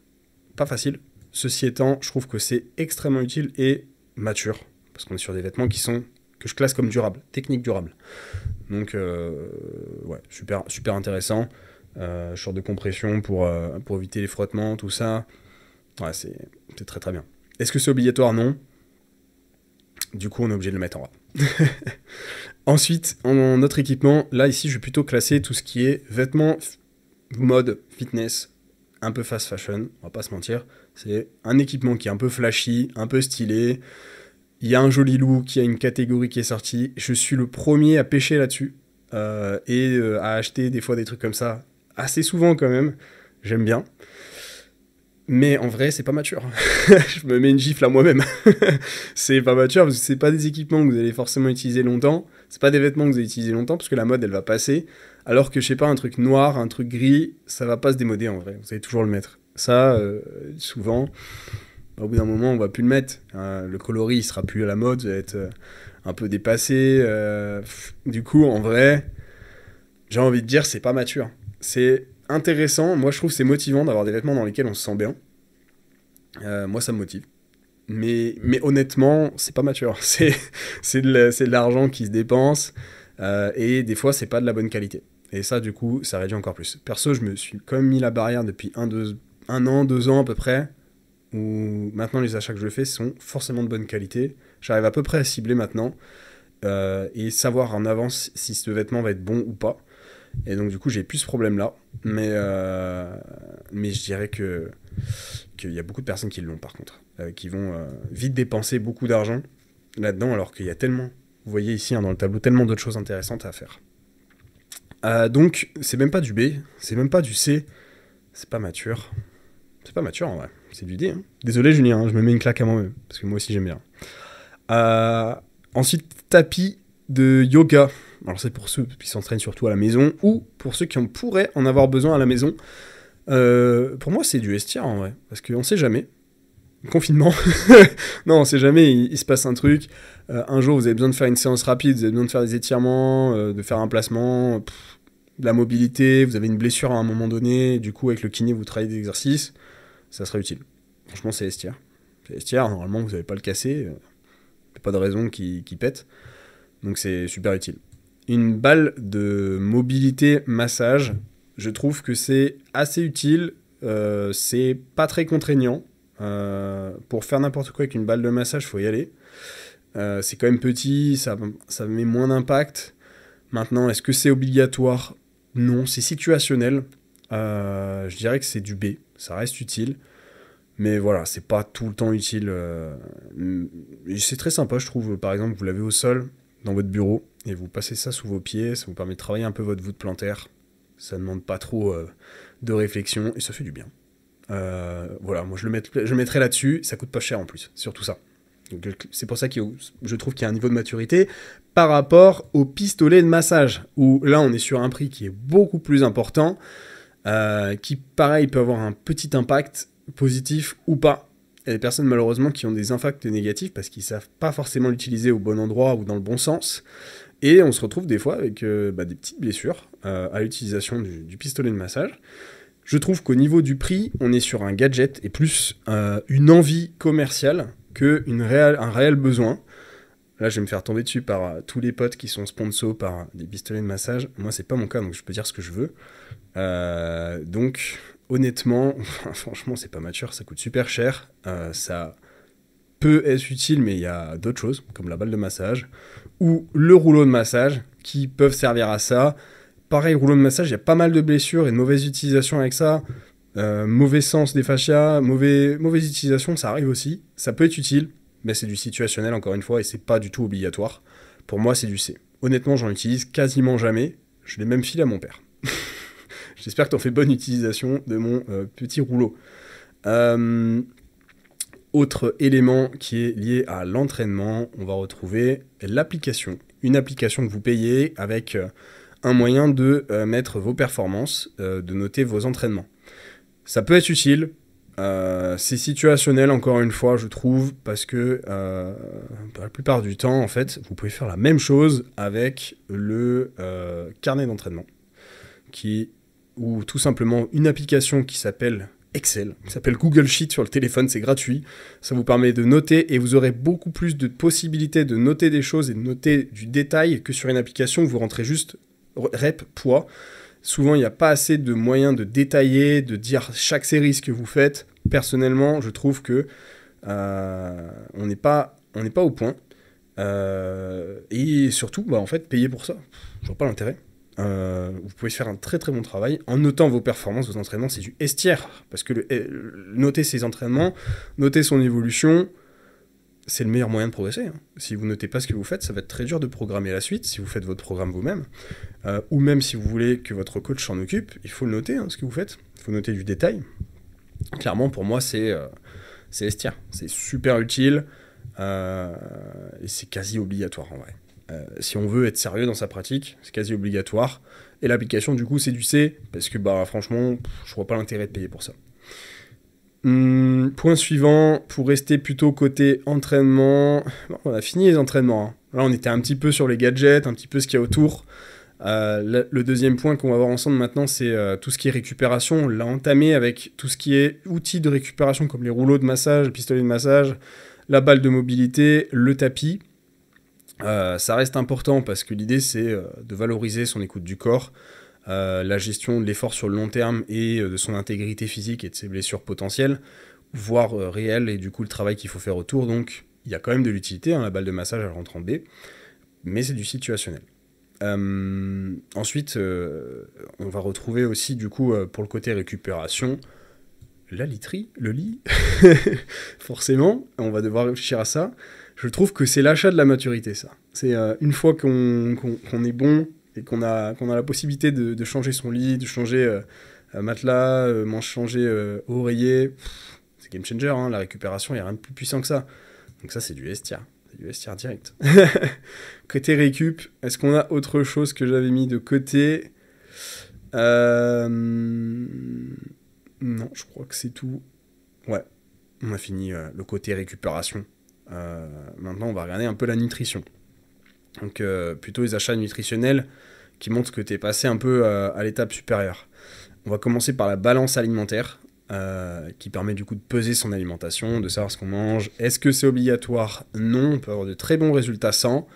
pas facile. Ceci étant, je trouve que c'est extrêmement utile et mature. Parce qu'on est sur des vêtements que je classe comme durables, techniques durables. Donc, ouais, super intéressant. Short de compression pour éviter les frottements, tout ça. Ouais, c'est très très bien. Est-ce que c'est obligatoire? Non. Du coup, on est obligé de le mettre en A. Ensuite, en autre équipement, là, ici, je vais plutôt classer tout ce qui est vêtements, mode, fitness, un peu fast fashion, on va pas se mentir. C'est un équipement qui est un peu flashy, un peu stylé. Il y a un joli look, il y a une catégorie qui est sortie. Je suis le premier à pêcher là-dessus et à acheter des fois des trucs comme ça. Assez souvent quand même. J'aime bien. Mais en vrai, c'est pas mature. Je me mets une gifle à moi-même. C'est pas mature parce que c'est pas des équipements que vous allez forcément utiliser longtemps. C'est pas des vêtements que vous allez utiliser longtemps parce que la mode, elle va passer. Alors que, je sais pas, un truc noir, un truc gris, ça va pas se démoder en vrai. Vous allez toujours le mettre. Ça, souvent, au bout d'un moment, on va plus le mettre. Le coloris, il sera plus à la mode. Ça va être un peu dépassé. Du coup, en vrai, j'ai envie de dire, c'est pas mature. C'est intéressant, moi je trouve que c'est motivant d'avoir des vêtements dans lesquels on se sent bien. Moi ça me motive. Mais honnêtement, c'est pas mature. C'est de l'argent qui se dépense et des fois c'est pas de la bonne qualité. Et ça du coup, ça réduit encore plus. Perso, je me suis quand même mis la barrière depuis un an, 2 ans à peu près, où maintenant les achats que je fais sont forcément de bonne qualité. J'arrive à peu près à cibler maintenant et savoir en avance si ce vêtement va être bon ou pas. Et donc du coup j'ai plus ce problème là, mais je dirais qu'il y a beaucoup de personnes qui l'ont par contre, qui vont vite dépenser beaucoup d'argent là-dedans alors qu'il y a tellement, vous voyez ici dans le tableau, tellement d'autres choses intéressantes à faire. Donc c'est même pas du B, c'est même pas du C, c'est pas mature en vrai, c'est du D. Hein. Désolé Julien, je me mets une claque à moi-même, parce que moi aussi j'aime bien. Ensuite, tapis de yoga. Alors c'est pour ceux qui s'entraînent surtout à la maison ou pour ceux qui pourraient en avoir besoin à la maison. Pour moi, c'est du vestiaire en vrai, parce qu'on sait jamais. Confinement. Non, on sait jamais, il se passe un truc. Un jour, vous avez besoin de faire une séance rapide, vous avez besoin de faire des étirements, de faire un placement, de la mobilité, vous avez une blessure à un moment donné, du coup, avec le kiné, vous travaillez des exercices, ça serait utile. Franchement, c'est vestiaire. C'est vestiaire, normalement, vous n'allez pas le casser, il n'y a pas de raison qu'il pète. Donc c'est super utile. Une balle de mobilité massage, je trouve que c'est assez utile, c'est pas très contraignant. Pour faire n'importe quoi avec une balle de massage, il faut y aller. C'est quand même petit, ça met moins d'impact. Maintenant, est-ce que c'est obligatoire? non, c'est situationnel. Je dirais que c'est du B, ça reste utile. Mais voilà, c'est pas tout le temps utile. Et c'est très sympa, je trouve. Par exemple, vous l'avez au sol, dans votre bureau, et vous passez ça sous vos pieds, ça vous permet de travailler un peu votre voûte plantaire. Ça ne demande pas trop de réflexion, et ça fait du bien. Voilà, moi je le mettrai là-dessus, ça coûte pas cher en plus, surtout ça. Donc, c'est pour ça que je trouve qu'il y a un niveau de maturité par rapport au pistolet de massage, où là on est sur un prix qui est beaucoup plus important, qui pareil peut avoir un petit impact positif ou pas. Il y a des personnes malheureusement qui ont des impacts négatifs parce qu'ils savent pas forcément l'utiliser au bon endroit ou dans le bon sens, et on se retrouve des fois avec des petites blessures à l'utilisation du pistolet de massage. Je trouve qu'au niveau du prix, on est sur un gadget et plus une envie commerciale qu'un réel besoin. Là, je vais me faire tomber dessus par tous les potes qui sont sponsors par des pistolets de massage. Moi, c'est pas mon cas, donc je peux dire ce que je veux. Donc, honnêtement, franchement, c'est pas mature, ça coûte super cher. Ça peut être utile, mais il y a d'autres choses, comme la balle de massage ou le rouleau de massage, qui peuvent servir à ça. Pareil, rouleau de massage, il y a pas mal de blessures et de mauvaise utilisation avec ça. Mauvais sens des fascias, mauvaise utilisation, ça arrive aussi. Ça peut être utile, mais c'est du situationnel encore une fois et c'est pas du tout obligatoire. Pour moi, c'est du C. Honnêtement, j'en utilise quasiment jamais. Je l'ai même filé à mon père. J'espère que t'en fais bonne utilisation de mon petit rouleau. Autre élément qui est lié à l'entraînement, on va retrouver l'application. Une application que vous payez avec un moyen de mettre vos performances, de noter vos entraînements. Ça peut être utile, c'est situationnel encore une fois je trouve, parce que la plupart du temps en fait, vous pouvez faire la même chose avec le carnet d'entraînement, ou tout simplement une application qui s'appelle Excel, qui s'appelle Google Sheet sur le téléphone, c'est gratuit, ça vous permet de noter et vous aurez beaucoup plus de possibilités de noter des choses et de noter du détail que sur une application où vous rentrez juste rep, poids. Souvent, il n'y a pas assez de moyens de détailler, de dire chaque série ce que vous faites. Personnellement, je trouve que on n'est pas au point. Et surtout, en fait, payer pour ça, je vois pas l'intérêt. Vous pouvez faire un très très bon travail en notant vos performances, vos entraînements, c'est du estière. Parce que noter ses entraînements, noter son évolution, c'est le meilleur moyen de progresser. Hein. Si vous notez pas ce que vous faites, ça va être très dur de programmer la suite, si vous faites votre programme vous-même. Ou même si vous voulez que votre coach s'en occupe, il faut le noter, hein, ce que vous faites. Il faut noter du détail. Clairement, pour moi, c'est estière. C'est super utile et c'est quasi obligatoire en vrai. Si on veut être sérieux dans sa pratique, c'est quasi obligatoire. Et l'application, du coup, c'est du C, parce que franchement, je vois pas l'intérêt de payer pour ça. Point suivant, pour rester plutôt côté entraînement, on a fini les entraînements. Hein. Là, on était un petit peu sur les gadgets, un petit peu ce qu'il y a autour. Le deuxième point qu'on va voir ensemble maintenant, c'est tout ce qui est récupération. On l'a entamé avec tout ce qui est outils de récupération, comme les rouleaux de massage, le pistolet de massage, la balle de mobilité, le tapis. Ça reste important parce que l'idée, c'est de valoriser son écoute du corps, la gestion de l'effort sur le long terme et de son intégrité physique et de ses blessures potentielles, voire réelles, et du coup le travail qu'il faut faire autour. Donc il y a quand même de l'utilité, hein, la balle de massage elle rentre en B, mais c'est du situationnel. Ensuite, on va retrouver aussi du coup pour le côté récupération, la literie, le lit, forcément, on va devoir réfléchir à ça. Je trouve que c'est l'achat de la maturité, ça. C'est une fois qu'on est bon et qu'on a la possibilité de changer son lit, de changer matelas, changer oreiller, c'est game changer, hein, la récupération, il n'y a rien de plus puissant que ça. Donc ça, c'est du S-tier. C'est du S-tier direct. Côté récup, est-ce qu'on a autre chose que j'avais mis de côté Non, je crois que c'est tout. Ouais, on a fini le côté récupération. Maintenant, on va regarder un peu la nutrition. Donc, plutôt les achats nutritionnels qui montrent que tu es passé un peu à l'étape supérieure. On va commencer par la balance alimentaire, qui permet du coup de peser son alimentation, de savoir ce qu'on mange. Est-ce que c'est obligatoire ? Non, on peut avoir de très bons résultats sans.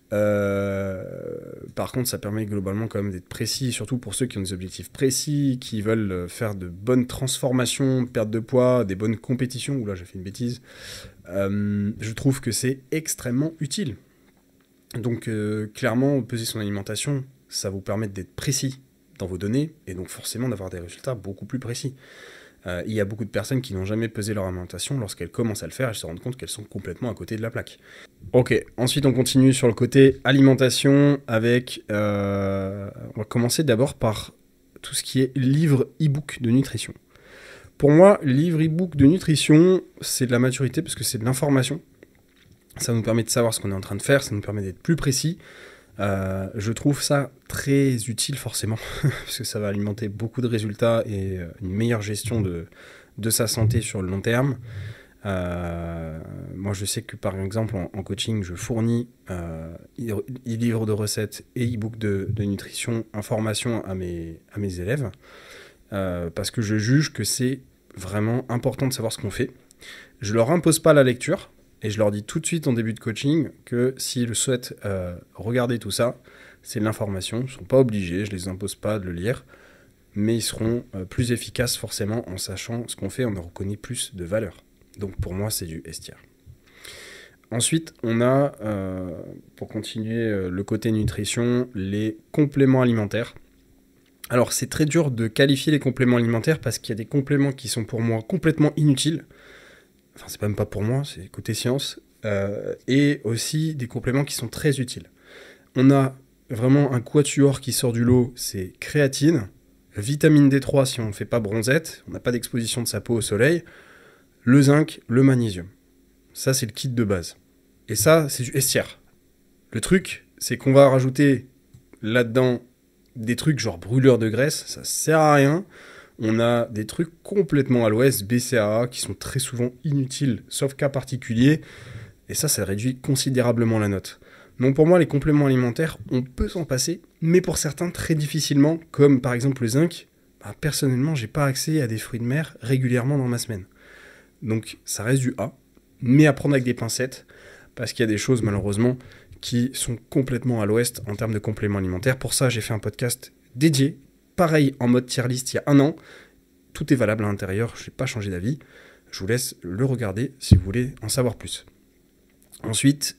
Par contre, ça permet globalement quand même d'être précis, surtout pour ceux qui ont des objectifs précis, qui veulent faire de bonnes transformations, perte de poids, des bonnes compétitions. Oula, j'ai fait une bêtise. Je trouve que c'est extrêmement utile. Donc, clairement, peser son alimentation, ça vous permet d'être précis dans vos données, et donc forcément d'avoir des résultats beaucoup plus précis. Il y a beaucoup de personnes qui n'ont jamais pesé leur alimentation, lorsqu'elles commencent à le faire, elles se rendent compte qu'elles sont complètement à côté de la plaque. Ok, ensuite on continue sur le côté alimentation avec... on va commencer d'abord par tout ce qui est livre e-book de nutrition. Pour moi, livre e-book de nutrition, c'est de la maturité parce que c'est de l'information. Ça nous permet de savoir ce qu'on est en train de faire, ça nous permet d'être plus précis. Je trouve ça très utile forcément, parce que ça va alimenter beaucoup de résultats et une meilleure gestion de sa santé sur le long terme. Moi je sais que par exemple en coaching, je fournis livres de recettes et e-book de nutrition, information à mes élèves, parce que je juge que c'est vraiment important de savoir ce qu'on fait. Je leur impose pas la lecture, et je leur dis tout de suite en début de coaching que s'ils souhaitent regarder tout ça, c'est de l'information. Ils ne sont pas obligés, je ne les impose pas de le lire, mais ils seront plus efficaces forcément en sachant ce qu'on fait, on en reconnaît plus de valeur. Donc pour moi, c'est du S-tier. Ensuite, on a, pour continuer le côté nutrition, les compléments alimentaires. Alors c'est très dur de qualifier les compléments alimentaires parce qu'il y a des compléments qui sont pour moi complètement inutiles. Enfin, c'est même pas pour moi, c'est côté science, et aussi des compléments qui sont très utiles. On a vraiment un quatuor qui sort du lot, c'est créatine, vitamine D3 si on ne fait pas bronzette, on n'a pas d'exposition de sa peau au soleil, le zinc, le magnésium. Ça, c'est le kit de base. Et ça, c'est du S-tier. Le truc, c'est qu'on va rajouter là-dedans des trucs genre brûleur de graisse, ça sert à rien. On a des trucs complètement à l'ouest, BCAA, qui sont très souvent inutiles, sauf cas particulier. Et ça réduit considérablement la note. Donc pour moi, les compléments alimentaires, on peut s'en passer, mais pour certains, très difficilement, comme par exemple le zinc. Personnellement, j'ai pas accès à des fruits de mer régulièrement dans ma semaine. Donc ça reste du A, mais à prendre avec des pincettes, parce qu'il y a des choses, malheureusement, qui sont complètement à l'ouest en termes de compléments alimentaires. Pour ça, j'ai fait un podcast dédié. Pareil, en mode tier list il y a 1 an, tout est valable à l'intérieur, je n'ai pas changé d'avis. Je vous laisse le regarder si vous voulez en savoir plus. Ensuite,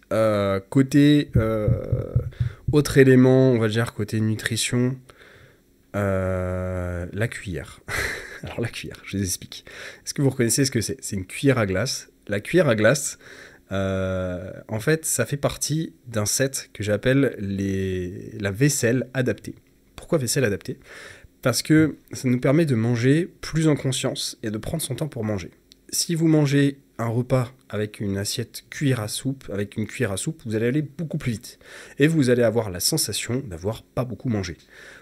côté autre élément, on va dire côté nutrition, la cuillère. Alors la cuillère, je vous explique. Est-ce que vous reconnaissez ce que c'est ? C'est une cuillère à glace. La cuillère à glace, en fait, ça fait partie d'un set que j'appelle la vaisselle adaptée. Pourquoi vaisselle adaptée ? Parce que ça nous permet de manger plus en conscience et de prendre son temps pour manger. Si vous mangez un repas avec une assiette cuillère à soupe, vous allez aller beaucoup plus vite. Et vous allez avoir la sensation d'avoir pas beaucoup mangé.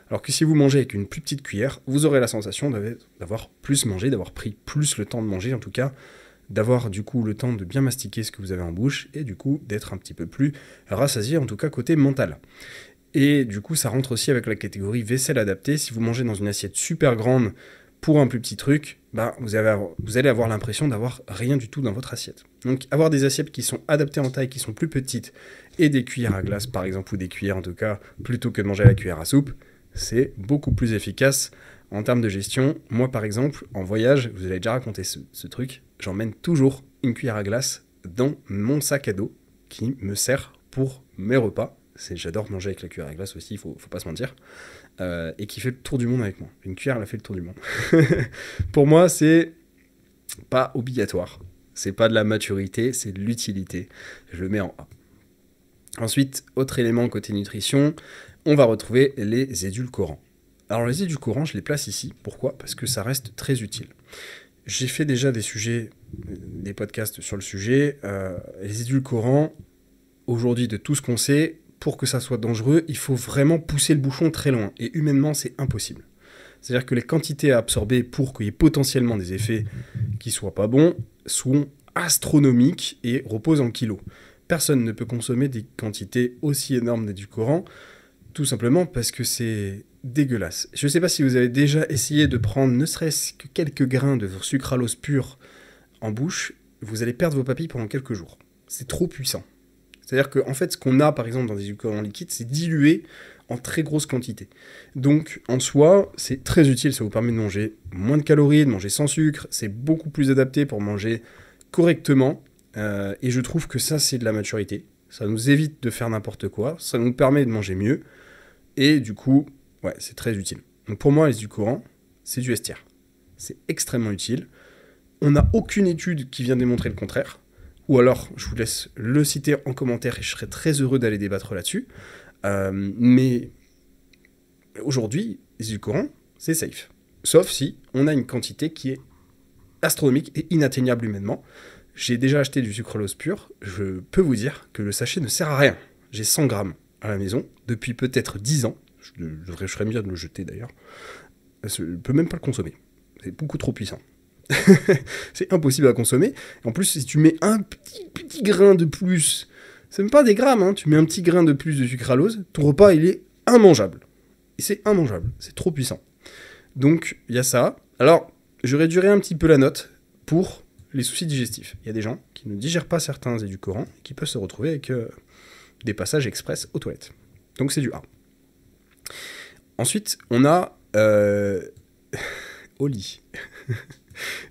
Alors que si vous mangez avec une plus petite cuillère, vous aurez la sensation d'avoir plus mangé, d'avoir pris plus le temps de manger, en tout cas, d'avoir du coup le temps de bien mastiquer ce que vous avez en bouche, et du coup d'être un petit peu plus rassasié, en tout cas côté mental. Et du coup, ça rentre aussi avec la catégorie vaisselle adaptée. Si vous mangez dans une assiette super grande pour un plus petit truc, vous allez avoir l'impression d'avoir rien du tout dans votre assiette. Donc, avoir des assiettes qui sont adaptées en taille, qui sont plus petites, et des cuillères à glace, par exemple, ou des cuillères en tout cas, plutôt que de manger à la cuillère à soupe, c'est beaucoup plus efficace en termes de gestion. Moi, par exemple, en voyage, vous avez déjà raconté ce truc, j'emmène toujours une cuillère à glace dans mon sac à dos qui me sert pour mes repas. J'adore manger avec la cuillère à glace aussi, faut pas se mentir, et qui fait le tour du monde avec moi. Une cuillère, elle a fait le tour du monde. Pour moi, c'est pas obligatoire, c'est pas de la maturité, c'est de l'utilité. Je le mets en A. Ensuite, autre élément côté nutrition, on va retrouver les édulcorants. Alors les édulcorants, je les place ici. Pourquoi ? Parce que ça reste très utile. J'ai fait déjà des podcasts sur le sujet. Les édulcorants, aujourd'hui, de tout ce qu'on sait, pour que ça soit dangereux, il faut vraiment pousser le bouchon très loin. Et humainement, c'est impossible. C'est-à-dire que les quantités à absorber pour qu'il y ait potentiellement des effets qui soient pas bons sont astronomiques et reposent en kilos. Personne ne peut consommer des quantités aussi énormes d'édulcorants, tout simplement parce que c'est dégueulasse. Je ne sais pas si vous avez déjà essayé de prendre ne serait-ce que quelques grains de sucralose pure en bouche, vous allez perdre vos papilles pendant quelques jours. C'est trop puissant. C'est-à-dire qu'en fait, ce qu'on a, par exemple, dans des édulcorants liquides, c'est dilué en très grosse quantité. Donc, en soi, c'est très utile. Ça vous permet de manger moins de calories, de manger sans sucre. C'est beaucoup plus adapté pour manger correctement. Et je trouve que ça, c'est de la maturité. Ça nous évite de faire n'importe quoi. Ça nous permet de manger mieux. Et du coup, ouais, c'est très utile. Donc pour moi, les édulcorants, c'est du S tiers. C'est extrêmement utile. On n'a aucune étude qui vient démontrer le contraire. Ou alors, je vous laisse le citer en commentaire et je serai très heureux d'aller débattre là-dessus. Mais aujourd'hui, les édulcorants, c'est safe. Sauf si on a une quantité qui est astronomique et inatteignable humainement. J'ai déjà acheté du sucralose pur. Je peux vous dire que le sachet ne sert à rien. J'ai 100 grammes à la maison depuis peut-être 10 ans. Je serais mieux de le jeter d'ailleurs. Je ne peux même pas le consommer. C'est beaucoup trop puissant. C'est impossible à consommer. En plus, si tu mets un petit grain de plus, c'est même pas des grammes, hein, tu mets un petit grain de plus de sucralose, ton repas il est immangeable. Et c'est immangeable, c'est trop puissant. Donc il y a ça. Alors, je réduirai un petit peu la note pour les soucis digestifs. Il y a des gens qui ne digèrent pas certains édulcorants et qui peuvent se retrouver avec des passages express aux toilettes. Donc c'est du A. Ensuite, on a au lit.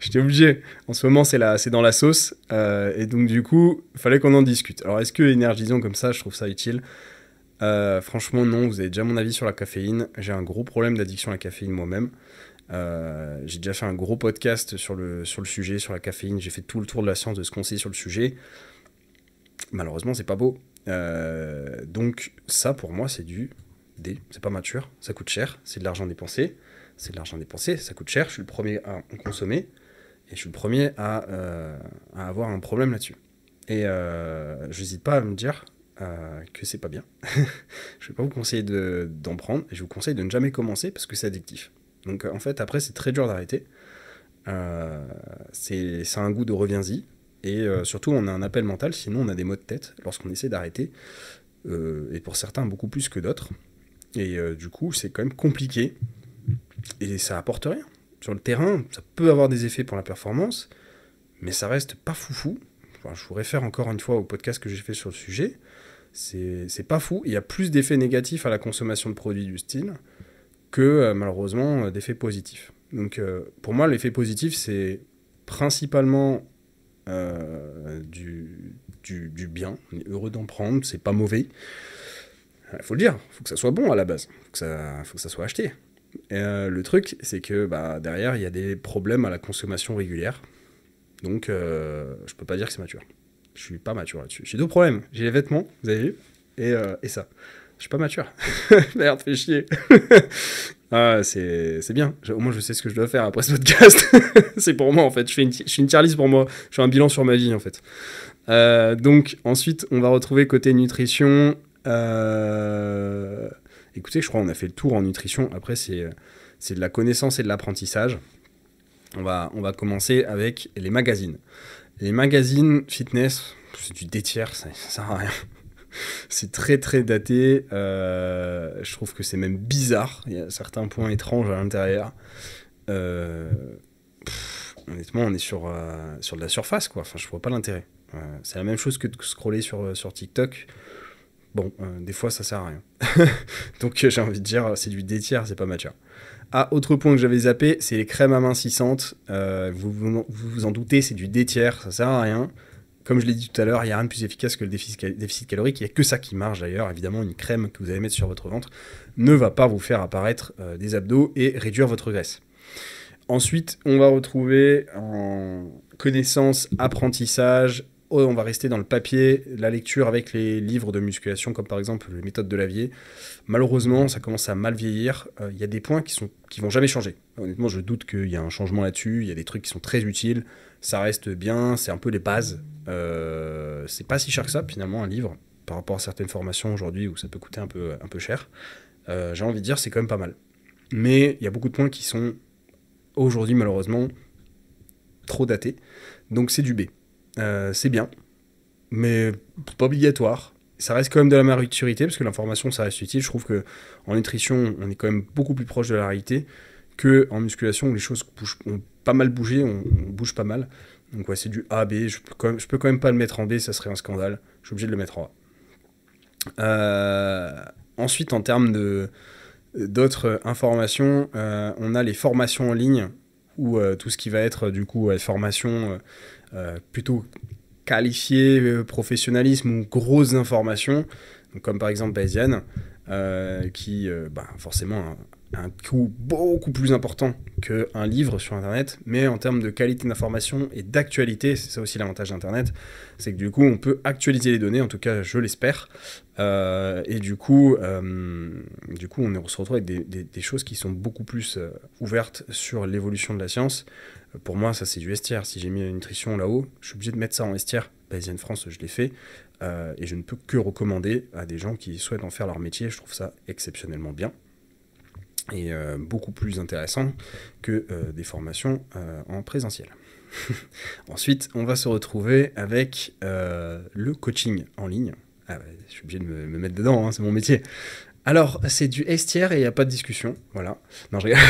J'étais obligé. En ce moment, c'est dans la sauce. Et donc, du coup, il fallait qu'on en discute. Alors, est-ce que énergisant comme ça, je trouve ça utile ? Franchement, non. Vous avez déjà mon avis sur la caféine. J'ai un gros problème d'addiction à la caféine moi-même. J'ai déjà fait un gros podcast sur le sujet, sur la caféine. J'ai fait tout le tour de la science de ce qu'on sait sur le sujet. Malheureusement, c'est pas beau. Donc, ça, pour moi, c'est du D. C'est pas mature. Ça coûte cher. C'est de l'argent dépensé. C'est de l'argent dépensé, ça coûte cher, je suis le premier à en consommer, et je suis le premier à avoir un problème là-dessus. Et je n'hésite pas à me dire que c'est pas bien. Je vais pas vous conseiller d'en prendre, et je vous conseille de ne jamais commencer, parce que c'est addictif. Donc en fait, après, c'est très dur d'arrêter. C'est un goût de reviens-y, et surtout, on a un appel mental, sinon on a des maux de tête lorsqu'on essaie d'arrêter, et pour certains, beaucoup plus que d'autres. Et du coup, c'est quand même compliqué. Et ça apporte rien. Sur le terrain, ça peut avoir des effets pour la performance, mais ça reste pas foufou. Enfin, je vous réfère encore une fois au podcast que j'ai fait sur le sujet. C'est pas fou. Il y a plus d'effets négatifs à la consommation de produits du style que, malheureusement, d'effets positifs. Donc, pour moi, l'effet positif, c'est principalement du bien. On est heureux d'en prendre, c'est pas mauvais. Il faut le dire, il faut que ça soit bon à la base. Il faut que ça soit acheté. Le truc, c'est que derrière, il y a des problèmes à la consommation régulière. Donc, je peux pas dire que c'est mature. Je suis pas mature là-dessus. J'ai deux problèmes. J'ai les vêtements, vous avez vu, et ça. Je suis pas mature. Merde, fais chier. C'est bien. Au moins, je sais ce que je dois faire après ce podcast. C'est pour moi, en fait. Je suis une tier list pour moi. Je fais un bilan sur ma vie, en fait. Donc, ensuite, on va retrouver côté nutrition... Écoutez, je crois qu'on a fait le tour en nutrition. Après, c'est de la connaissance et de l'apprentissage. On va commencer avec les magazines. Les magazines fitness, c'est du détiers, ça sert à rien. C'est très très daté. Je trouve que c'est même bizarre. Il y a certains points étranges à l'intérieur. Honnêtement, on est sur de la surface, quoi. Enfin, je vois pas l'intérêt. C'est la même chose que de scroller sur TikTok. Bon, des fois, ça sert à rien. Donc, j'ai envie de dire, c'est du détiers, c'est pas mature. Autre point que j'avais zappé, c'est les crèmes amincissantes. Vous en doutez, c'est du détiers, ça sert à rien. Comme je l'ai dit tout à l'heure, il n'y a rien de plus efficace que le déficit calorique. Il n'y a que ça qui marche d'ailleurs. Évidemment, une crème que vous allez mettre sur votre ventre ne va pas vous faire apparaître des abdos et réduire votre graisse. Ensuite, on va retrouver en connaissance, apprentissage. On va rester dans le papier, la lecture avec les livres de musculation, comme par exemple les méthodes de Lavier. Malheureusement, ça commence à mal vieillir. Il y a des points qui vont jamais changer. Honnêtement, je doute qu'il y a un changement là-dessus. Il y a des trucs qui sont très utiles. Ça reste bien, c'est un peu les bases. C'est pas si cher que ça, finalement, un livre, par rapport à certaines formations aujourd'hui où ça peut coûter un peu cher. J'ai envie de dire, c'est quand même pas mal. Mais il y a beaucoup de points qui sont, aujourd'hui, malheureusement, trop datés. Donc c'est du B. C'est bien, mais pas obligatoire. Ça reste quand même de la maturité, parce que l'information, ça reste utile. Je trouve qu'en nutrition, on est quand même beaucoup plus proche de la réalité qu'en musculation, où les choses ont pas mal bougé, on bouge pas mal. Donc ouais, c'est du A, B. Je peux quand même pas le mettre en B, ça serait un scandale. Je suis obligé de le mettre en A. Ensuite, en termes d'autres informations, on a les formations en ligne, ou tout ce qui va être du coup formation plutôt qualifiée, professionnalisme ou grosses informations, donc comme par exemple Bayesian, qui forcément un coût beaucoup plus important qu'un livre sur Internet, mais en termes de qualité d'information et d'actualité, c'est ça aussi l'avantage d'Internet, c'est que du coup on peut actualiser les données, en tout cas je l'espère, et du coup on se retrouve avec des choses qui sont beaucoup plus ouvertes sur l'évolution de la science. Pour moi ça c'est du S tier, si j'ai mis la nutrition là-haut, je suis obligé de mettre ça en S tier. Bayesian France je l'ai fait, et je ne peux que recommander à des gens qui souhaitent en faire leur métier, je trouve ça exceptionnellement bien. Et beaucoup plus intéressant que des formations en présentiel. Ensuite, on va se retrouver avec le coaching en ligne. Ah ouais, je suis obligé de me mettre dedans, hein, c'est mon métier. Alors, c'est du S tier et il n'y a pas de discussion, voilà. Non, je rigole.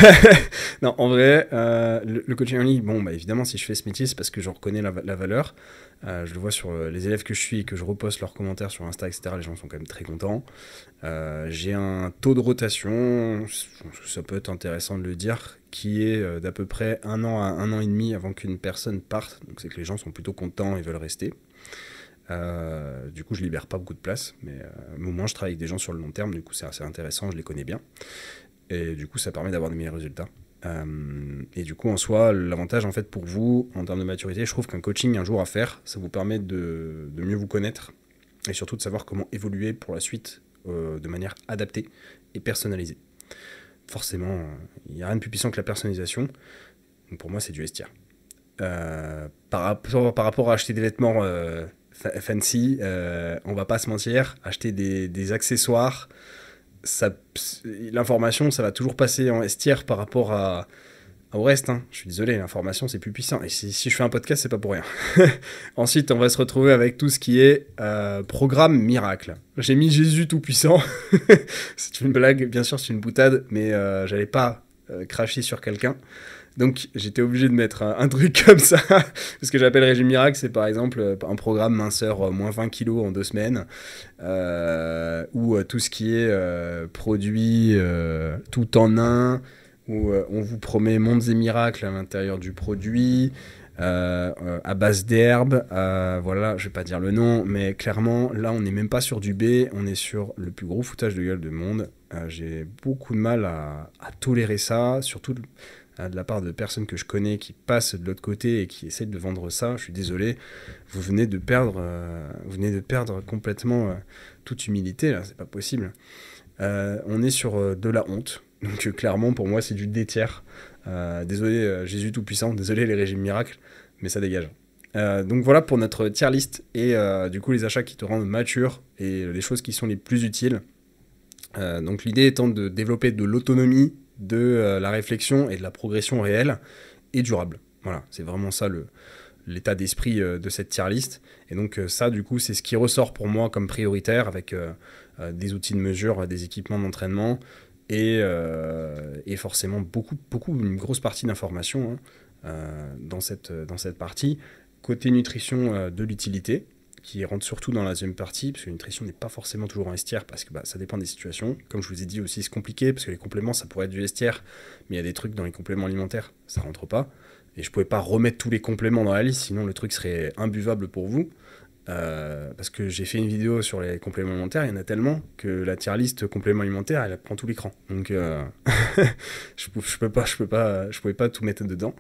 Non, en vrai, le coaching en ligne, bon, bah, évidemment, si je fais ce métier, c'est parce que j'en reconnais la valeur. Je le vois sur les élèves que je suis et que je reposte leurs commentaires sur Insta, etc. Les gens sont quand même très contents. J'ai un taux de rotation, ça peut être intéressant de le dire, qui est d'à peu près 1 an à 1 an et demi avant qu'une personne parte. Donc c'est que les gens sont plutôt contents et veulent rester. Du coup je libère pas beaucoup de place, mais au moins je travaille avec des gens sur le long terme, du coup c'est assez intéressant, je les connais bien. Et du coup ça permet d'avoir des meilleurs résultats. Et du coup en soi l'avantage en fait pour vous en termes de maturité, je trouve qu'un coaching un jour à faire, ça vous permet de mieux vous connaître et surtout de savoir comment évoluer pour la suite de manière adaptée et personnalisée. Forcément il n'y a rien de plus puissant que la personnalisation, donc pour moi c'est du S tier. Par rapport à acheter des vêtements fancy, on va pas se mentir, acheter des accessoires, l'information ça va toujours passer en S tier par rapport au reste, hein. Je suis désolé, l'information c'est plus puissant, et si je fais un podcast c'est pas pour rien. Ensuite on va se retrouver avec tout ce qui est programme miracle. J'ai mis Jésus tout puissant. C'est une blague, bien sûr c'est une boutade, mais j'allais pas cracher sur quelqu'un. Donc j'étais obligé de mettre un truc comme ça. Ce que j'appelle régime miracle, c'est par exemple un programme minceur moins 20 kilos en 2 semaines, ou tout ce qui est produit tout en un, où on vous promet mondes et miracles à l'intérieur du produit, à base d'herbes, voilà, je vais pas dire le nom, mais clairement là on n'est même pas sur du B, on est sur le plus gros foutage de gueule du monde. J'ai beaucoup de mal à tolérer ça, surtout de la part de personnes que je connais qui passent de l'autre côté et qui essaient de vendre ça. Je suis désolé, vous venez de perdre complètement toute humilité là, c'est pas possible. On est sur de la honte, donc clairement pour moi c'est du D tiers. Désolé Jésus tout-puissant, désolé les régimes miracles, mais ça dégage. Donc voilà pour notre tier list et du coup les achats qui te rendent mature et les choses qui sont les plus utiles. Donc l'idée étant de développer de l'autonomie, de la réflexion et de la progression réelle et durable. Voilà, c'est vraiment ça l'état d'esprit de cette tier list. Et donc ça, du coup, c'est ce qui ressort pour moi comme prioritaire avec des outils de mesure, des équipements d'entraînement et forcément une grosse partie d'information dans cette partie. Côté nutrition, de l'utilité, qui rentre surtout dans la deuxième partie, parce que la nutrition n'est pas forcément toujours en S tier, parce que ça dépend des situations. Comme je vous ai dit aussi, c'est compliqué, parce que les compléments, ça pourrait être du S tier, mais il y a des trucs dans les compléments alimentaires, ça rentre pas. Et je pouvais pas remettre tous les compléments dans la liste, sinon le truc serait imbuvable pour vous. Parce que j'ai fait une vidéo sur les compléments alimentaires, il y en a tellement que la tier list compléments alimentaires, elle prend tout l'écran. Donc je pouvais pas tout mettre dedans.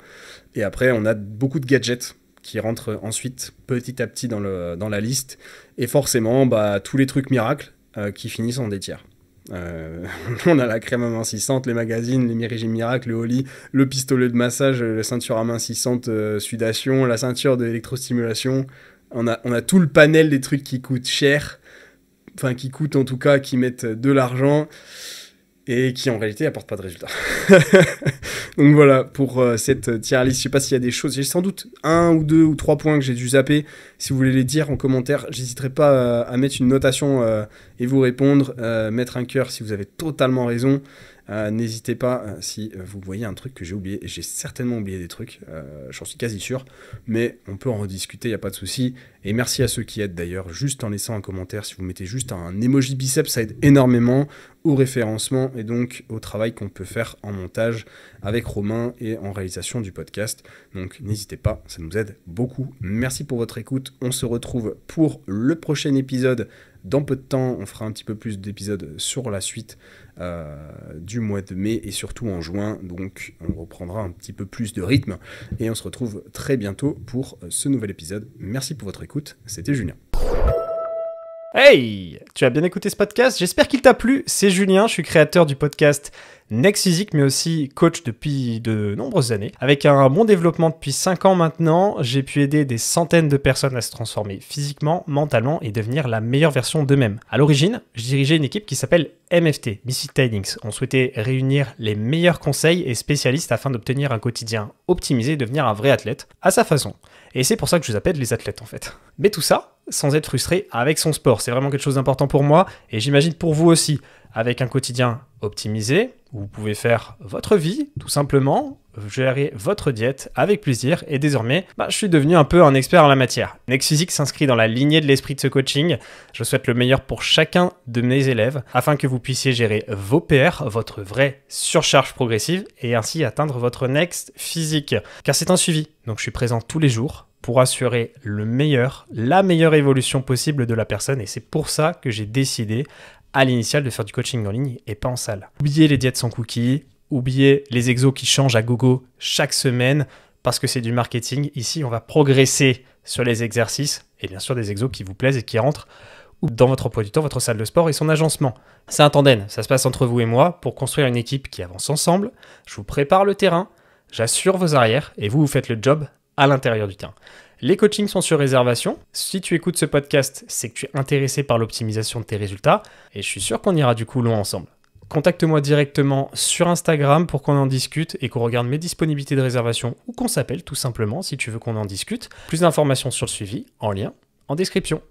Et après, on a beaucoup de gadgets qui rentrent ensuite petit à petit dans la liste, et forcément tous les trucs miracles qui finissent en D tiers. On a la crème amincissante, les magazines, les régimes miracles, le Oli, le pistolet de massage, la ceinture amincissante sudation, la ceinture d'électrostimulation. On a tout le panel des trucs qui coûtent cher, enfin qui coûtent en tout cas, qui mettent de l'argent et qui en réalité apportent pas de résultats. Donc voilà pour cette tier list. Je sais pas s'il y a des choses, j'ai sans doute 1 ou 2 ou 3 points que j'ai dû zapper. Si vous voulez les dire en commentaire, j'hésiterai pas à mettre une notation et vous répondre, mettre un cœur si vous avez totalement raison. N'hésitez pas si vous voyez un truc que j'ai oublié. J'ai certainement oublié des trucs, j'en suis quasi sûr, mais on peut en rediscuter, il n'y a pas de souci. Et merci à ceux qui aident d'ailleurs, juste en laissant un commentaire. Si vous mettez juste un emoji biceps, ça aide énormément au référencement et donc au travail qu'on peut faire en montage avec Romain et en réalisation du podcast. Donc n'hésitez pas, ça nous aide beaucoup. Merci pour votre écoute. On se retrouve pour le prochain épisode Dans peu de temps, on fera un petit peu plus d'épisodes sur la suite du mois de mai et surtout en juin. Donc on reprendra un petit peu plus de rythme et on se retrouve très bientôt pour ce nouvel épisode. Merci pour votre écoute, c'était Julien. Hey! Tu as bien écouté ce podcast? J'espère qu'il t'a plu. C'est Julien, je suis créateur du podcast Next Physique, mais aussi coach depuis de nombreuses années. Avec un bon développement depuis 5 ans maintenant, j'ai pu aider des centaines de personnes à se transformer physiquement, mentalement et devenir la meilleure version d'eux-mêmes. À l'origine, je dirigeais une équipe qui s'appelle MFT, Misfit Tidings. On souhaitait réunir les meilleurs conseils et spécialistes afin d'obtenir un quotidien optimisé et devenir un vrai athlète, à sa façon. Et c'est pour ça que je vous appelle les athlètes en fait. Mais tout ça, sans être frustré avec son sport. C'est vraiment quelque chose d'important pour moi et j'imagine pour vous aussi. Avec un quotidien optimisé, vous pouvez faire votre vie, tout simplement, gérer votre diète avec plaisir et désormais, je suis devenu un peu un expert en la matière. Next Physique s'inscrit dans la lignée de l'esprit de ce coaching. Je souhaite le meilleur pour chacun de mes élèves afin que vous puissiez gérer vos PR, votre vraie surcharge progressive et ainsi atteindre votre Next Physique. Car c'est un suivi, donc je suis présent tous les jours pour assurer la meilleure évolution possible de la personne et c'est pour ça que j'ai décidé à l'initial de faire du coaching en ligne et pas en salle. Oubliez les diètes sans cookies, oubliez les exos qui changent à gogo chaque semaine parce que c'est du marketing. Ici, on va progresser sur les exercices et bien sûr des exos qui vous plaisent et qui rentrent dans votre emploi du temps, votre salle de sport et son agencement. C'est un tandem, ça se passe entre vous et moi pour construire une équipe qui avance ensemble. Je vous prépare le terrain, j'assure vos arrières et vous faites le job à l'intérieur du terrain. Les coachings sont sur réservation. Si tu écoutes ce podcast, c'est que tu es intéressé par l'optimisation de tes résultats et je suis sûr qu'on ira du coup loin ensemble. Contacte-moi directement sur Instagram pour qu'on en discute et qu'on regarde mes disponibilités de réservation ou qu'on s'appelle tout simplement si tu veux qu'on en discute. Plus d'informations sur le suivi en lien en description.